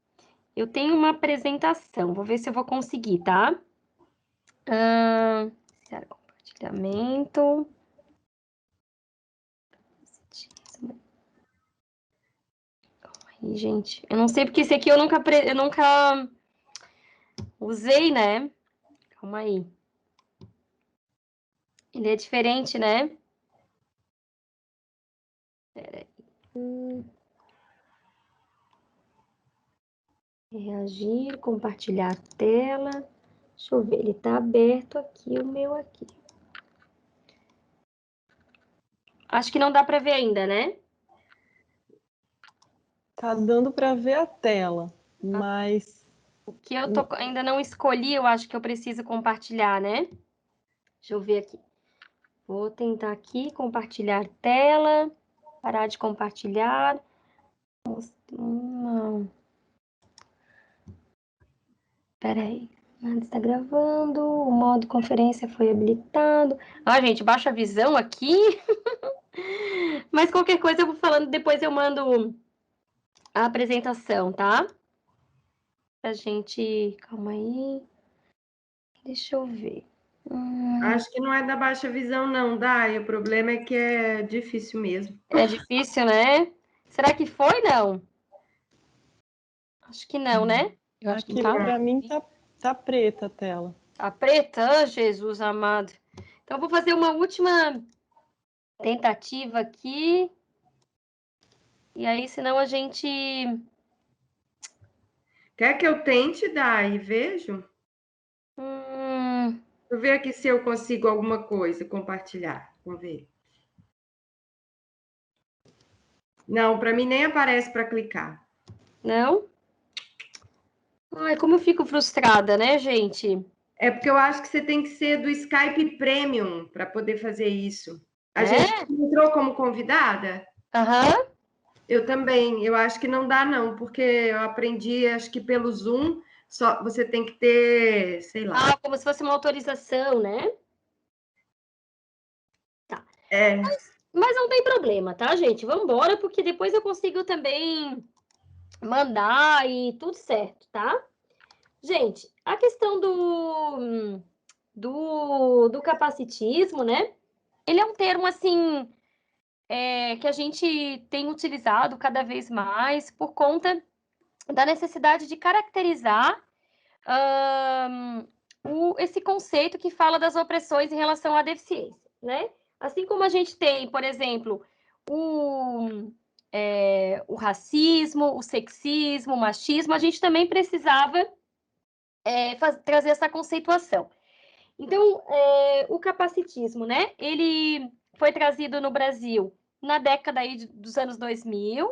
Eu tenho uma apresentação, vou ver se eu vou conseguir, tá? Compartilhamento. Calma aí, gente. Eu não sei porque esse aqui eu nunca usei, né? Calma aí. Ele é diferente, né? Peraí. Reagir, compartilhar a tela. Deixa eu ver, ele tá aberto aqui, o meu aqui. Acho que não dá para ver ainda, né? Tá dando para ver a tela, mas... O que eu ainda não escolhi, eu acho que eu preciso compartilhar, né? Deixa eu ver aqui. Vou tentar aqui compartilhar tela. Parar de compartilhar. Peraí. Está gravando. O modo conferência foi habilitado. Gente, baixa a visão aqui. Mas qualquer coisa eu vou falando, depois eu mando a apresentação, tá? Pra gente... Calma aí. Deixa eu ver. Acho que não é da baixa visão, não, Dai. O problema é que é difícil mesmo. É difícil, né? Será que foi, não? Acho que não, né? Eu acho que aqui, tá. para mim, tá preta a tela. Tá preta? Jesus amado. Então, eu vou fazer uma última tentativa aqui. E aí, senão a gente... Quer que eu tente, Dai, e vejo? Deixa eu ver aqui se eu consigo alguma coisa compartilhar. Vamos ver. Não, para mim nem aparece para clicar. Não? Ai, como eu fico frustrada, né, gente? É porque eu acho que você tem que ser do Skype Premium para poder fazer isso. A gente entrou como convidada? Aham. Eu também. Eu acho que não dá, não, porque eu aprendi, acho que pelo Zoom, só você tem que ter, sei lá. Como se fosse uma autorização, né? Tá. Mas não tem problema, tá, gente? Vamos embora, porque depois eu consigo também mandar e tudo certo, tá? Gente, a questão do capacitismo, né? Ele é um termo, assim, que a gente tem utilizado cada vez mais por conta da necessidade de caracterizar esse conceito que fala das opressões em relação à deficiência, né? Assim como a gente tem, por exemplo, o racismo, o sexismo, o machismo, a gente também precisava trazer essa conceituação. Então, o capacitismo, né? Ele foi trazido no Brasil na década aí dos anos 2000,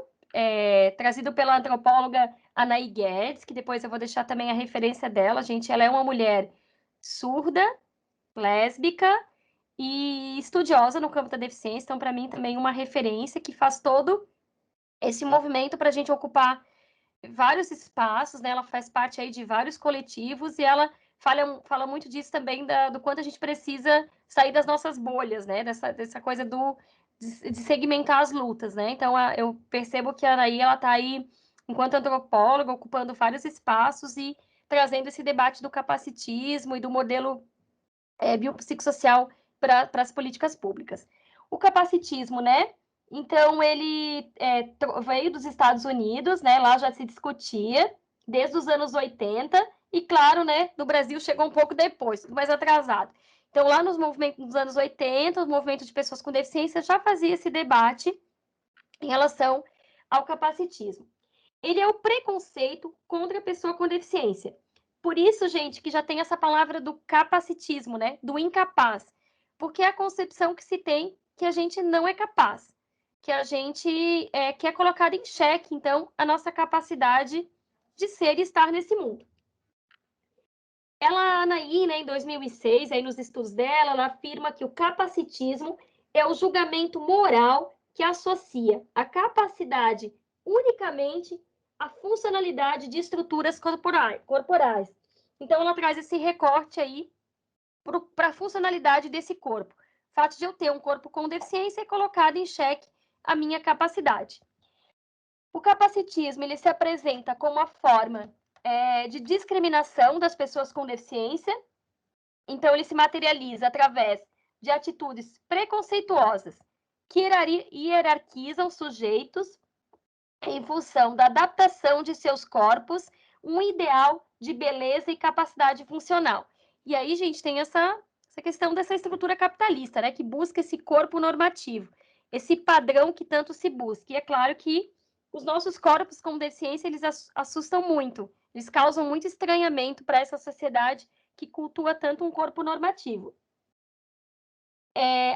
trazido pela antropóloga Anaí Guedes, que depois eu vou deixar também a referência dela, gente. Ela é uma mulher surda, lésbica e estudiosa no campo da deficiência, então, para mim, também uma referência que faz todo esse movimento para a gente ocupar vários espaços, né? Ela faz parte aí de vários coletivos e ela fala muito disso também, do quanto a gente precisa sair das nossas bolhas, né? Dessa coisa de segmentar as lutas, né? Então, eu percebo que a Anaí, ela está aí, enquanto antropóloga, ocupando vários espaços e trazendo esse debate do capacitismo e do modelo biopsicossocial para as políticas públicas. O capacitismo, né? Então, ele veio dos Estados Unidos, né? Lá já se discutia, desde os anos 80, e claro, né? No Brasil chegou um pouco depois, tudo mais atrasado. Então, lá nos movimentos dos anos 80, os movimentos de pessoas com deficiência já fazia esse debate em relação ao capacitismo. Ele é o preconceito contra a pessoa com deficiência. Por isso, gente, que já tem essa palavra do capacitismo, né? Do incapaz. Porque é a concepção que se tem que a gente não é capaz, que a gente que é colocada em xeque, então, a nossa capacidade de ser e estar nesse mundo. A Anaí, né, em 2006, aí nos estudos dela, ela afirma que o capacitismo é o julgamento moral que associa a capacidade unicamente à funcionalidade de estruturas corporais. Então, ela traz esse recorte aí para a funcionalidade desse corpo. O fato de eu ter um corpo com deficiência é colocado em xeque a minha capacidade. O capacitismo, ele se apresenta como uma forma de discriminação das pessoas com deficiência. Então, ele se materializa através de atitudes preconceituosas que hierarquizam sujeitos em função da adaptação de seus corpos, um ideal de beleza e capacidade funcional. E aí, gente, tem essa questão dessa estrutura capitalista, né, que busca esse corpo normativo, esse padrão que tanto se busca. E é claro que os nossos corpos com deficiência, eles assustam muito, eles causam muito estranhamento para essa sociedade que cultua tanto um corpo normativo.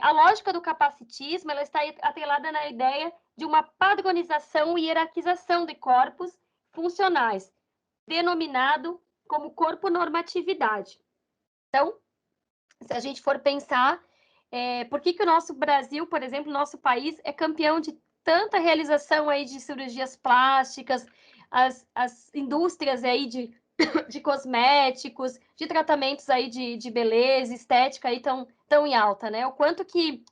A lógica do capacitismo, ela está atrelada na ideia de uma padronização e hierarquização de corpos funcionais, denominado como corpo normatividade. Então, se a gente for pensar, por que o nosso Brasil, por exemplo, nosso país, é campeão de tanta realização aí de cirurgias plásticas, as indústrias aí de cosméticos, de tratamentos aí de beleza, estética aí tão em alta, né? O quanto que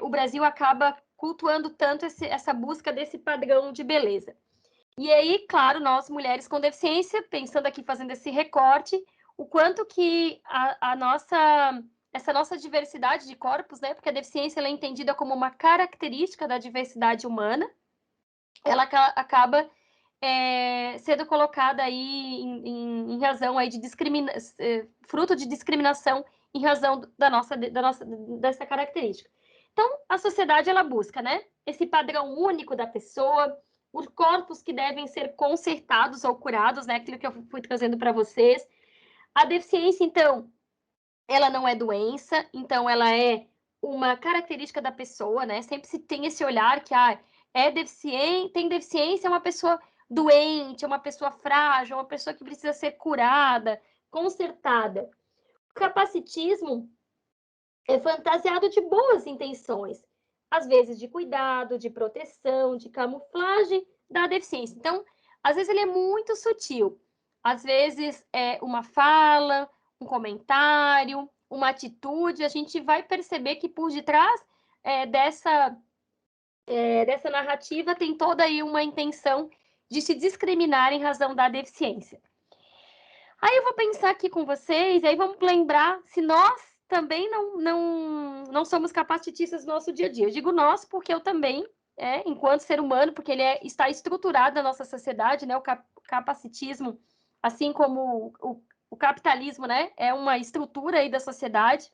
o Brasil acaba cultuando tanto essa busca desse padrão de beleza. E aí, claro, nós, mulheres com deficiência, pensando aqui, fazendo esse recorte, o quanto que essa nossa diversidade de corpos, né? Porque a deficiência ela é entendida como uma característica da diversidade humana, ela acaba sendo colocada aí em razão aí de fruto de discriminação em razão dessa característica. Então, a sociedade ela busca, né? Esse padrão único da pessoa, os corpos que devem ser consertados ou curados, né? Aquilo que eu fui trazendo para vocês. A deficiência, então, ela não é doença, então ela é uma característica da pessoa, né? Sempre se tem esse olhar que é deficiente, tem deficiência, é uma pessoa doente, é uma pessoa frágil, é uma pessoa que precisa ser curada, consertada. O capacitismo é fantasiado de boas intenções, às vezes de cuidado, de proteção, de camuflagem da deficiência. Então, às vezes ele é muito sutil. Às vezes é uma fala, um comentário, uma atitude, a gente vai perceber que por detrás dessa narrativa tem toda aí uma intenção de se discriminar em razão da deficiência. Aí eu vou pensar aqui com vocês, aí vamos lembrar se nós também não somos capacitistas no nosso dia a dia. Eu digo nós porque eu também, enquanto ser humano, porque ele está estruturado na nossa sociedade, né? O capacitismo, assim como o capitalismo, né? É uma estrutura aí da sociedade,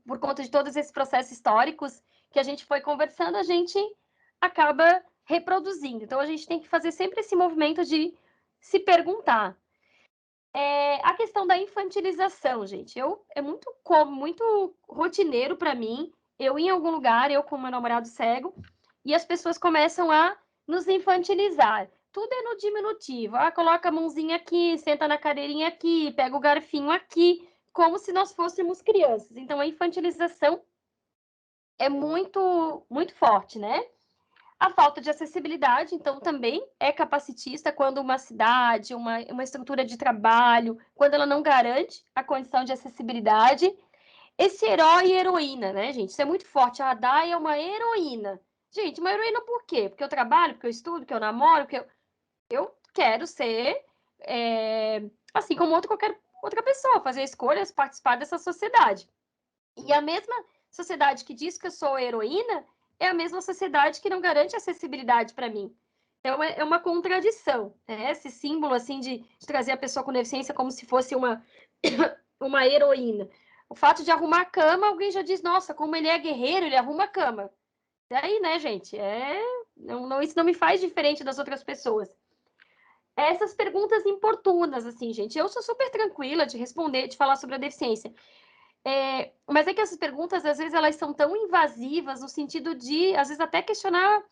por conta de todos esses processos históricos que a gente foi conversando, a gente acaba reproduzindo. Então, a gente tem que fazer sempre esse movimento de se perguntar. A questão da infantilização, gente, é muito rotineiro para mim, eu ir em algum lugar, eu com meu namorado cego, e as pessoas começam a nos infantilizar. Tudo é no diminutivo. Coloca a mãozinha aqui, senta na cadeirinha aqui, pega o garfinho aqui, como se nós fôssemos crianças. Então, a infantilização é muito, muito forte, né? A falta de acessibilidade, então, também é capacitista quando uma cidade, uma estrutura de trabalho, quando ela não garante a condição de acessibilidade. Esse herói e heroína, né, gente? Isso é muito forte. A Dai é uma heroína. Gente, uma heroína por quê? Porque eu trabalho, porque eu estudo, porque eu namoro, porque eu quero ser, assim como qualquer outra pessoa, fazer escolhas, participar dessa sociedade. E a mesma sociedade que diz que eu sou heroína é a mesma sociedade que não garante acessibilidade para mim. Então, é uma contradição, né? Esse símbolo, assim, de trazer a pessoa com deficiência como se fosse uma heroína. O fato de arrumar a cama, alguém já diz, nossa, como ele é guerreiro, ele arruma a cama. Daí, né, gente, isso não me faz diferente das outras pessoas. Essas perguntas importunas, assim, gente, eu sou super tranquila de responder, de falar sobre a deficiência. Mas é que essas perguntas, às vezes, elas são tão invasivas no sentido de, às vezes, até questionar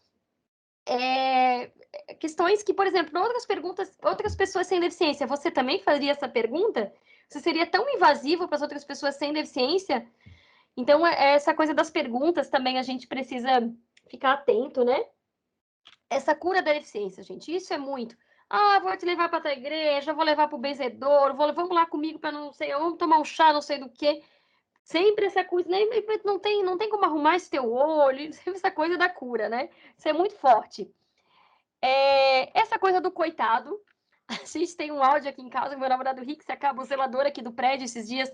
questões que, por exemplo, outras pessoas sem deficiência, você também faria essa pergunta? Você seria tão invasivo para as outras pessoas sem deficiência? Então, essa coisa das perguntas também a gente precisa ficar atento, né? Essa cura da deficiência, gente, isso é muito. Ah, vou te levar para a igreja, vou levar para o benzedor, vamos lá comigo para não sei, vamos tomar um chá, não sei do que. Sempre essa coisa, né? Não tem como arrumar esse teu olho, sempre essa coisa da cura, né? Isso é muito forte. Essa coisa do coitado. A gente tem um áudio aqui em casa, meu namorado Rick, se acaba o zelador aqui do prédio esses dias.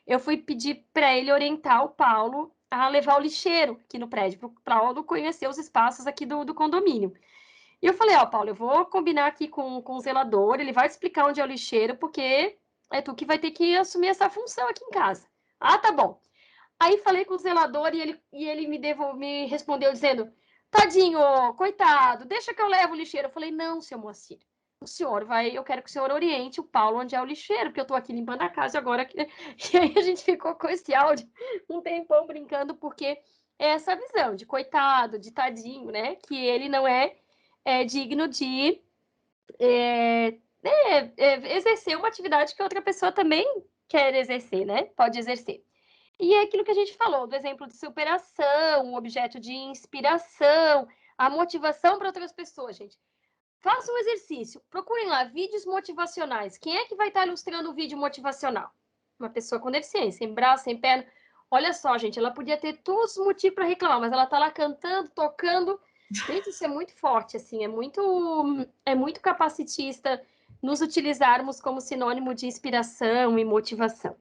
Eu fui pedir para ele orientar o Paulo a levar o lixeiro aqui no prédio, para o Paulo conhecer os espaços aqui do condomínio. E eu falei, Paulo, eu vou combinar aqui com o zelador, ele vai te explicar onde é o lixeiro, porque é tu que vai ter que assumir essa função aqui em casa. Ah, tá bom. Aí falei com o zelador e ele me respondeu dizendo, tadinho, coitado, deixa que eu levo o lixeiro. Eu falei, não, seu Moacir, eu quero que o senhor oriente o Paulo onde é o lixeiro, porque eu tô aqui limpando a casa agora. E aí a gente ficou com esse áudio um tempão brincando, porque é essa visão de coitado, de tadinho, né? Que ele não é digno de exercer uma atividade que outra pessoa também quer exercer, né? Pode exercer. E é aquilo que a gente falou, do exemplo de superação, o objeto de inspiração, a motivação para outras pessoas, gente. Faça um exercício, procurem lá vídeos motivacionais. Quem é que vai estar ilustrando o vídeo motivacional? Uma pessoa com deficiência, sem braço, sem perna. Olha só, gente, ela podia ter todos os motivos para reclamar, mas ela está lá cantando, tocando. Gente, isso é muito forte, assim, é muito capacitista nos utilizarmos como sinônimo de inspiração e motivação.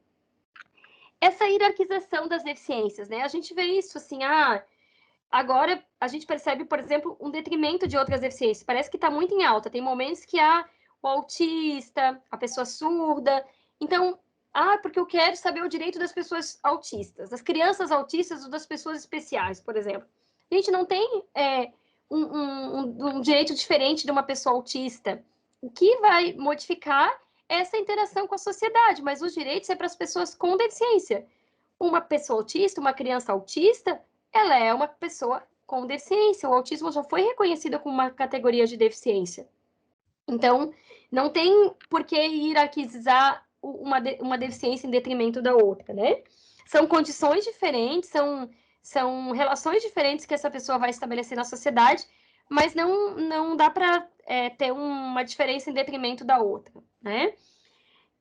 Essa hierarquização das deficiências, né? A gente vê isso assim, agora a gente percebe, por exemplo, um detrimento de outras deficiências. Parece que está muito em alta. Tem momentos que há o autista, a pessoa surda. Então, porque eu quero saber o direito das pessoas autistas, das crianças autistas ou das pessoas especiais, por exemplo. A gente não tem um direito diferente de uma pessoa autista. O que vai modificar é essa interação com a sociedade, mas os direitos é para as pessoas com deficiência. Uma pessoa autista, uma criança autista, ela é uma pessoa com deficiência. O autismo já foi reconhecido como uma categoria de deficiência. Então, não tem por que hierarquizar uma deficiência em detrimento da outra, né? São condições diferentes, são relações diferentes que essa pessoa vai estabelecer na sociedade, mas não dá para ter uma diferença em detrimento da outra, né?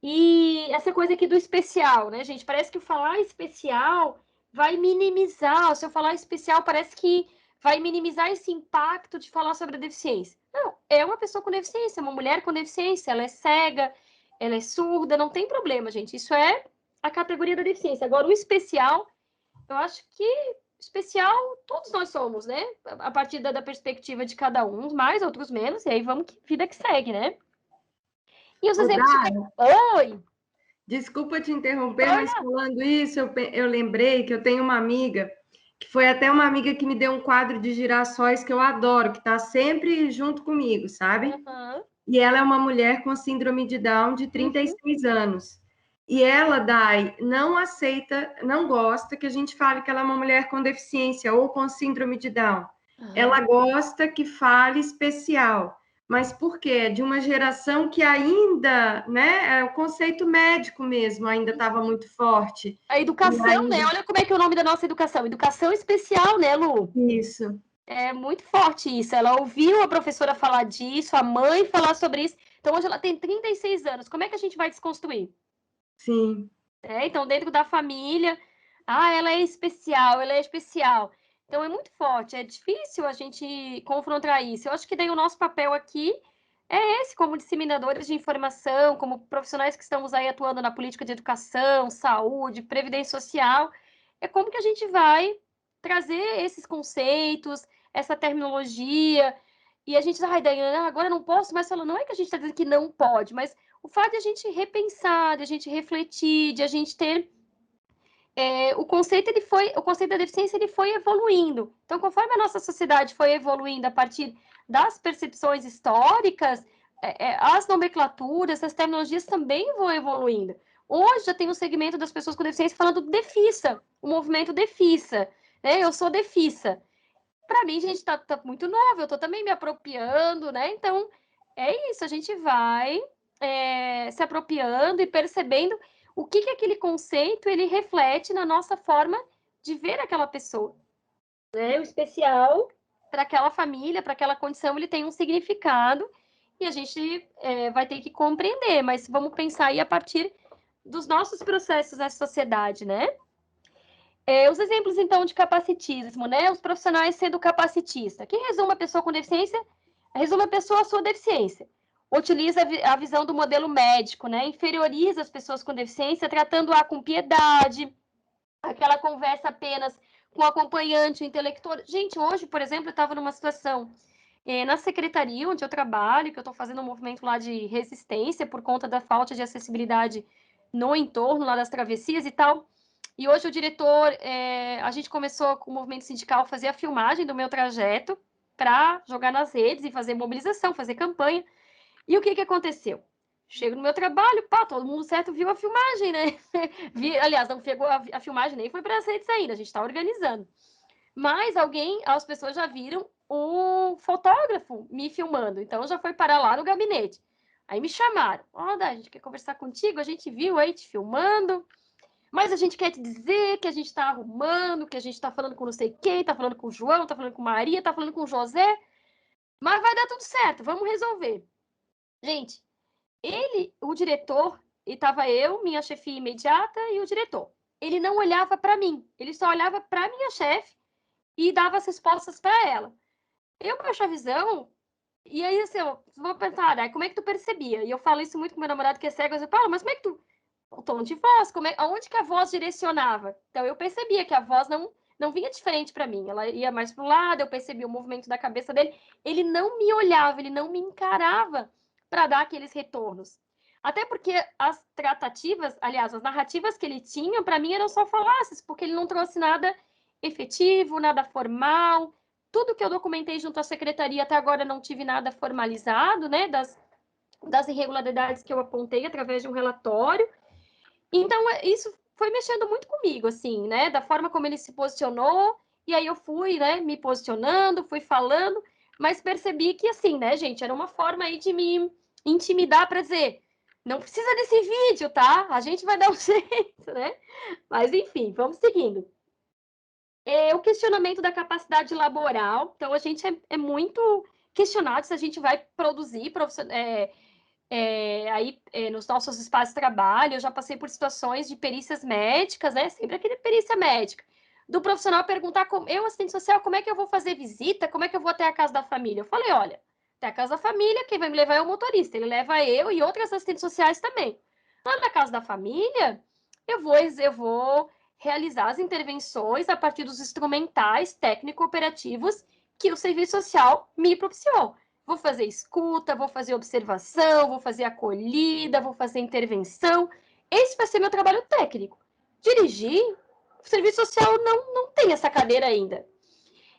E essa coisa aqui do especial, né, gente? Parece que o falar especial vai minimizar. Se eu falar especial, parece que vai minimizar esse impacto de falar sobre a deficiência. Não, é uma pessoa com deficiência, uma mulher com deficiência, ela é cega, ela é surda, não tem problema, gente. Isso é a categoria da deficiência. Agora, o especial, eu acho que especial todos nós somos, né? A partir da perspectiva de cada um, uns mais, outros menos, e aí vamos que vida que segue, né? E os exemplos de... Oi! Desculpa te interromper, mas falando isso, eu lembrei que eu tenho uma amiga, que foi até uma amiga que me deu um quadro de girassóis que eu adoro, que está sempre junto comigo, sabe? Uhum. E ela é uma mulher com síndrome de Down de 36 anos. E ela, Dai, não aceita, não gosta que a gente fale que ela é uma mulher com deficiência ou com síndrome de Down. Ela gosta que fale especial. Mas por quê? De uma geração que ainda, né, o conceito médico mesmo ainda estava muito forte. A educação, né? Olha como é que é o nome da nossa educação. Educação especial, né, Lu? Isso. É muito forte isso. Ela ouviu a professora falar disso, a mãe falar sobre isso. Então, hoje ela tem 36 anos. Como é que a gente vai desconstruir? Sim. Então, dentro da família, ela é especial, ela é especial. Então, é muito forte. É difícil a gente confrontar isso. Eu acho que daí o nosso papel aqui é esse, como disseminadores de informação, como profissionais que estamos aí atuando na política de educação, saúde, previdência social, é como que a gente vai trazer esses conceitos, essa terminologia, e a gente diz, Daiane, agora não posso mais falar, não é que a gente está dizendo que não pode, mas o fato de a gente repensar, de a gente refletir, de a gente ter o conceito da deficiência ele foi evoluindo. Então, conforme a nossa sociedade foi evoluindo a partir das percepções históricas, as nomenclaturas, as terminologias também vão evoluindo. Hoje já tem um segmento das pessoas com deficiência falando defissa, o movimento defissa, né? Eu sou defissa. Para mim, gente, tá muito novo, eu tô também me apropriando, né? Então, é isso, a gente vai se apropriando e percebendo o que aquele conceito ele reflete na nossa forma de ver aquela pessoa. Né? O especial, para aquela família, para aquela condição, ele tem um significado e a gente vai ter que compreender, mas vamos pensar aí a partir dos nossos processos na sociedade, né? Os exemplos, então, de capacitismo, né? Os profissionais sendo capacitista. Quem resume a pessoa com deficiência, resume a pessoa a sua deficiência. Utiliza a visão do modelo médico, né? Inferioriza as pessoas com deficiência, tratando-a com piedade, aquela conversa apenas com o acompanhante, o intelectual. Gente, hoje, por exemplo, eu estava numa situação na secretaria onde eu trabalho, que eu estou fazendo um movimento lá de resistência por conta da falta de acessibilidade no entorno lá das travessias e tal. E hoje o diretor, a gente começou com o movimento sindical a fazer a filmagem do meu trajeto para jogar nas redes e fazer mobilização, fazer campanha. E o que aconteceu? Chego no meu trabalho, pá, todo mundo certo viu a filmagem, né? Aliás, não pegou a filmagem, nem foi para as redes ainda, a gente está organizando. Mas as pessoas já viram o fotógrafo me filmando, então já foi parar lá no gabinete. Aí me chamaram, Dá, a gente quer conversar contigo, a gente viu aí te filmando, mas a gente quer te dizer que a gente está arrumando, que a gente está falando com não sei quem, está falando com o João, está falando com Maria, está falando com o José, mas vai dar tudo certo, vamos resolver. Gente, o diretor, e estava eu, minha chefia imediata e o diretor. Ele não olhava para mim, ele só olhava para minha chefe e dava as respostas para ela. Eu, com a chavezão, e aí assim, eu vou pensar, né, como é que tu percebia? E eu falo isso muito com meu namorado que é cego, eu falo, mas como é que tu... O tom de voz, aonde que a voz direcionava? Então, eu percebia que a voz não vinha diferente para mim, ela ia mais para o lado, eu percebia o movimento da cabeça dele, ele não me olhava, ele não me encarava para dar aqueles retornos. Até porque as tratativas, aliás, as narrativas que ele tinha, para mim, eram só falácias, porque ele não trouxe nada efetivo, nada formal. Tudo que eu documentei junto à secretaria até agora não tive nada formalizado, né, das irregularidades que eu apontei através de um relatório. Então, isso foi mexendo muito comigo, assim, né, da forma como ele se posicionou, e aí eu fui, né, me posicionando, fui falando, mas percebi que, assim, né, gente, era uma forma aí de me intimidar para dizer, não precisa desse vídeo, tá? A gente vai dar um jeito, né? Mas, enfim, vamos seguindo. O questionamento da capacidade laboral. Então, a gente é muito questionado se a gente vai produzir nos nossos espaços de trabalho. Eu já passei por situações de perícias médicas, né? Sempre aquele perícia médica. Do profissional perguntar, eu, assistente social, como é que eu vou fazer visita? Como é que eu vou até a casa da família? Eu falei, olha, até a casa da família, quem vai me levar é o motorista. Ele leva eu e outras assistentes sociais também. Lá na casa da família, eu vou realizar as intervenções a partir dos instrumentais técnico-operativos que o serviço social me propiciou. Vou fazer escuta, vou fazer observação, vou fazer acolhida, vou fazer intervenção. Esse vai ser meu trabalho técnico. Dirigir, o serviço social não tem essa cadeira ainda.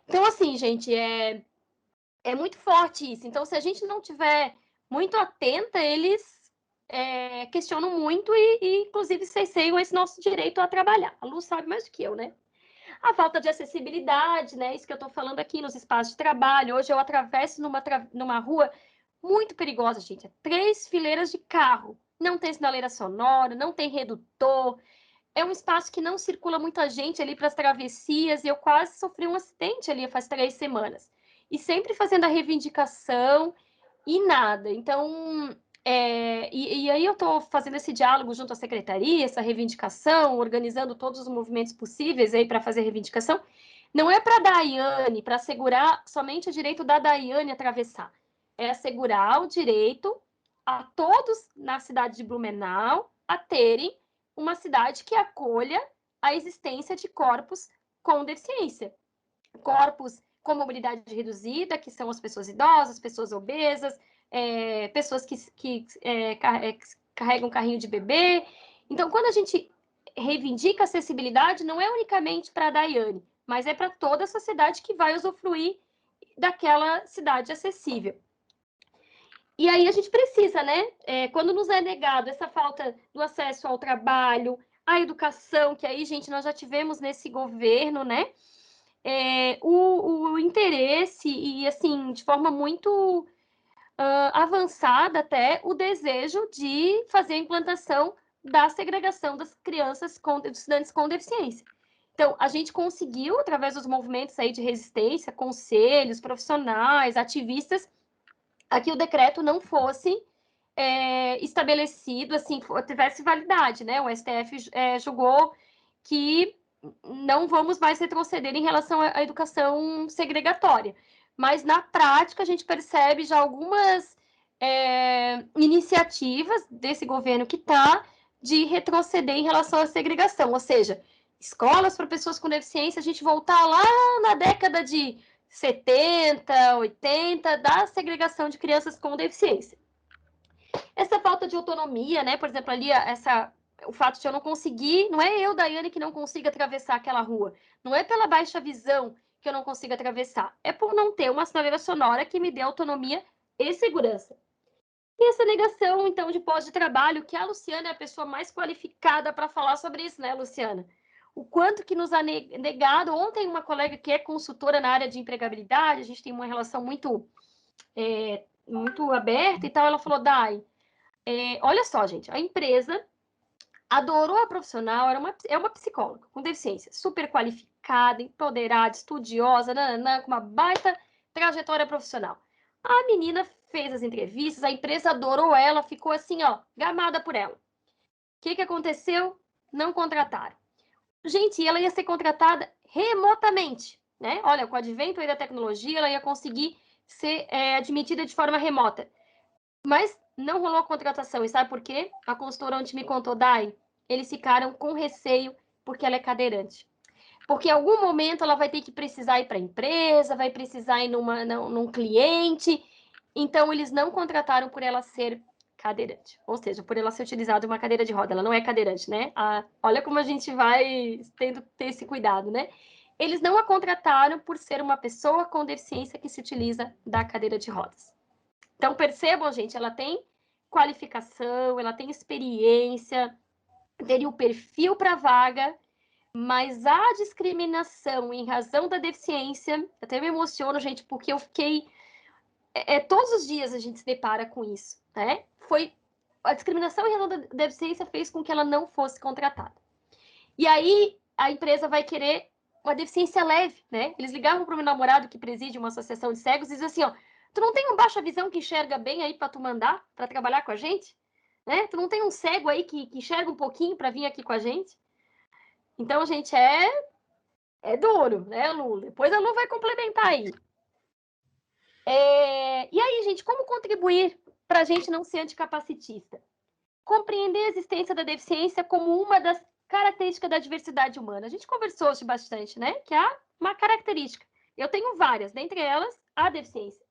Então, assim, gente, é muito forte isso. Então, se a gente não tiver muito atenta, eles questionam muito e inclusive, cesseiam esse nosso direito a trabalhar. A Lu sabe mais do que eu, né? A falta de acessibilidade, né? Isso que eu estou falando aqui nos espaços de trabalho. Hoje eu atravesso numa rua muito perigosa, gente. 3 fileiras de carro. Não tem sinaleira sonora, não tem redutor. É um espaço que não circula muita gente ali para as travessias. E eu quase sofri um acidente ali faz 3 semanas. E sempre fazendo a reivindicação e nada. Então, e aí eu estou fazendo esse diálogo junto à secretaria, essa reivindicação, organizando todos os movimentos possíveis aí para fazer a reivindicação. Não é para a Daiane, para assegurar somente o direito da Daiane atravessar. É assegurar o direito a todos na cidade de Blumenau a terem uma cidade que acolha a existência de corpos com deficiência. Corpos com mobilidade reduzida, que são as pessoas idosas, pessoas obesas, pessoas que carregam carrinho de bebê. Então, quando a gente reivindica acessibilidade não é unicamente para a Daiane, mas é para toda a sociedade que vai usufruir daquela cidade acessível. E aí a gente precisa, né? Quando nos é negado essa falta do acesso ao trabalho, à educação, que aí, gente, nós já tivemos nesse governo, né? O interesse e, assim, de forma muito avançada até, o desejo de fazer a implantação da segregação das crianças, dos estudantes com deficiência. Então, a gente conseguiu, através dos movimentos aí de resistência, conselhos, profissionais, ativistas, a que o decreto não fosse estabelecido, assim, tivesse validade, né? O STF julgou que não vamos mais retroceder em relação à educação segregatória. Mas, na prática, a gente percebe já algumas iniciativas desse governo que está de retroceder em relação à segregação, ou seja, escolas para pessoas com deficiência, a gente voltar lá na década de 70, 80, da segregação de crianças com deficiência. Essa falta de autonomia, né? Por exemplo, ali, o fato de eu não conseguir, não é eu, Daiane, que não consiga atravessar aquela rua, não é pela baixa visão que eu não consigo atravessar, é por não ter uma sinaleira sonora que me dê autonomia e segurança. E essa negação, então, de pós de trabalho, que a Luciana é a pessoa mais qualificada para falar sobre isso, né, Luciana? O quanto que nos é negado. Ontem, uma colega que é consultora na área de empregabilidade, a gente tem uma relação muito aberta e tal, ela falou, Dai, olha só, gente, a empresa adorou a profissional, é uma psicóloga com deficiência, super qualificada, empoderada, estudiosa, com uma baita trajetória profissional. A menina fez as entrevistas, a empresa adorou ela, ficou assim, ó, gamada por ela. O que aconteceu? Não contrataram. Gente, ela ia ser contratada remotamente, né? Olha, com o advento aí da tecnologia, ela ia conseguir ser admitida de forma remota. Mas não rolou a contratação. E sabe por quê? A consultora ontem me contou, Dai, eles ficaram com receio porque ela é cadeirante. Porque em algum momento ela vai ter que precisar ir para a empresa, vai precisar ir num cliente. Então, eles não contrataram por ela ser cadeirante. Ou seja, por ela ser utilizada uma cadeira de roda. Ela não é cadeirante, né? Olha como a gente vai tendo que ter esse cuidado, né? Eles não a contrataram por ser uma pessoa com deficiência que se utiliza da cadeira de rodas. Então, percebam, gente, ela tem qualificação, ela tem experiência, teria o perfil para a vaga, mas a discriminação em razão da deficiência, até me emociono, gente, porque eu fiquei... todos os dias a gente se depara com isso, né? A discriminação em razão da deficiência fez com que ela não fosse contratada. E aí, a empresa vai querer uma deficiência leve, né? Eles ligavam para o meu namorado, que preside uma associação de cegos, e diziam assim, ó, tu não tem um baixa visão que enxerga bem aí para tu mandar, para trabalhar com a gente? Né? Tu não tem um cego aí que enxerga um pouquinho para vir aqui com a gente? Então, gente, é duro, né, Lu? Depois a Lu vai complementar aí. E aí, gente, como contribuir para a gente não ser anticapacitista? Compreender a existência da deficiência como uma das características da diversidade humana. A gente conversou hoje bastante, né? Que é uma característica. Eu tenho várias, dentre elas, a deficiência.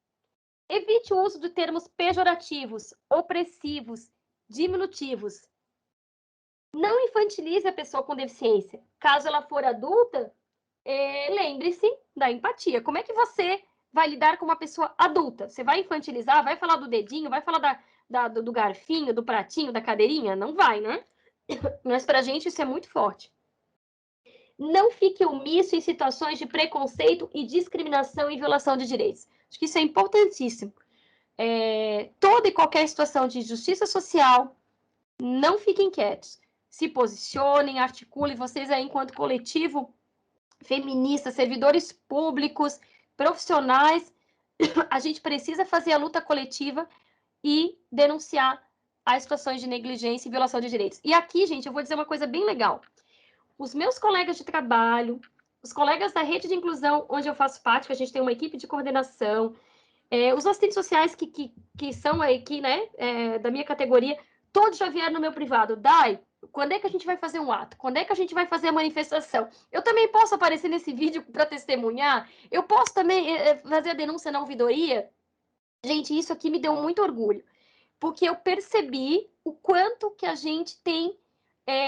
Evite o uso de termos pejorativos, opressivos, diminutivos. Não infantilize a pessoa com deficiência. Caso ela for adulta, lembre-se da empatia. Como é que você vai lidar com uma pessoa adulta? Você vai infantilizar? Vai falar do dedinho? Vai falar do garfinho, do pratinho, da cadeirinha? Não vai, né? Mas pra gente isso é muito forte. Não fique omisso em situações de preconceito e discriminação e violação de direitos. Acho que isso é importantíssimo. Toda e qualquer situação de injustiça social, não fiquem quietos. Se posicionem, articulem, vocês aí enquanto coletivo feminista, servidores públicos, profissionais, a gente precisa fazer a luta coletiva e denunciar as situações de negligência e violação de direitos. E aqui, gente, eu vou dizer uma coisa bem legal. Os meus colegas de trabalho, os colegas da rede de inclusão, onde eu faço parte, que a gente tem uma equipe de coordenação, os assistentes sociais que são aqui, né, da minha categoria, todos já vieram no meu privado. Dai, quando é que a gente vai fazer um ato? Quando é que a gente vai fazer a manifestação? Eu também posso aparecer nesse vídeo para testemunhar? Eu posso também fazer a denúncia na ouvidoria? Gente, isso aqui me deu muito orgulho, porque eu percebi o quanto que a gente tem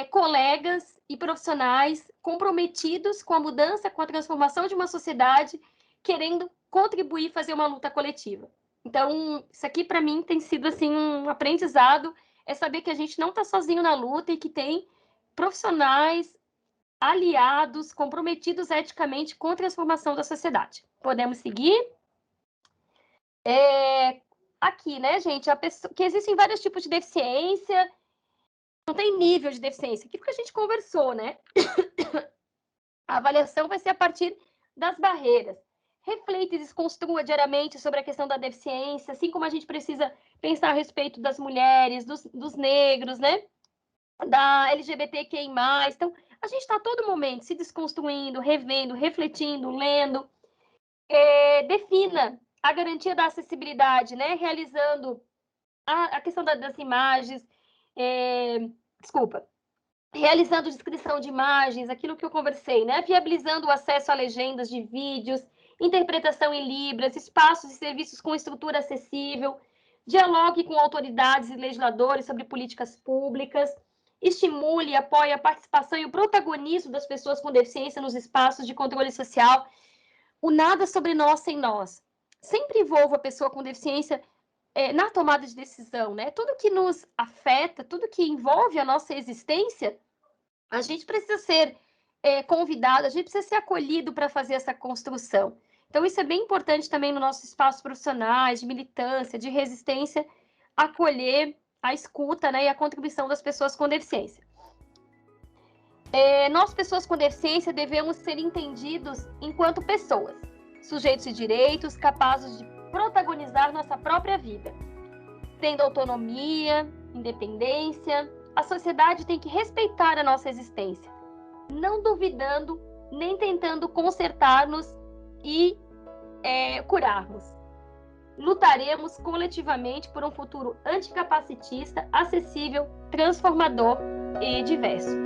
colegas e profissionais comprometidos com a mudança, com a transformação de uma sociedade, querendo contribuir, fazer uma luta coletiva. Então, isso aqui para mim tem sido assim um aprendizado, é saber que a gente não está sozinho na luta e que tem profissionais, aliados, comprometidos eticamente com a transformação da sociedade. Podemos seguir? Aqui, né, gente, que existem vários tipos de deficiência, não tem nível de deficiência, aquilo que a gente conversou, né? A avaliação vai ser a partir das barreiras. Reflita e desconstrua diariamente sobre a questão da deficiência, assim como a gente precisa pensar a respeito das mulheres, dos negros, né? Da LGBTQI+. Então, a gente está a todo momento se desconstruindo, revendo, refletindo, lendo. Defina a garantia da acessibilidade, né? Realizando a questão das imagens, realizando descrição de imagens, aquilo que eu conversei, né? Viabilizando o acesso a legendas de vídeos, interpretação em libras, espaços e serviços com estrutura acessível, dialogue com autoridades e legisladores sobre políticas públicas, estimule e apoie a participação e o protagonismo das pessoas com deficiência nos espaços de controle social. O nada sobre nós sem nós. Sempre envolva a pessoa com deficiência na tomada de decisão, né? Tudo que nos afeta, tudo que envolve a nossa existência, a gente precisa ser convidado, a gente precisa ser acolhido para fazer essa construção. Então, isso é bem importante também no nosso espaço profissionais, de militância, de resistência, acolher a escuta, né, e a contribuição das pessoas com deficiência. Nós, pessoas com deficiência, devemos ser entendidos enquanto pessoas, sujeitos de direitos, capazes de protagonizar nossa própria vida, tendo autonomia, independência. A sociedade tem que respeitar a nossa existência, não duvidando, nem tentando consertar-nos e curar-nos. Lutaremos coletivamente por um futuro anticapacitista, acessível, transformador e diverso.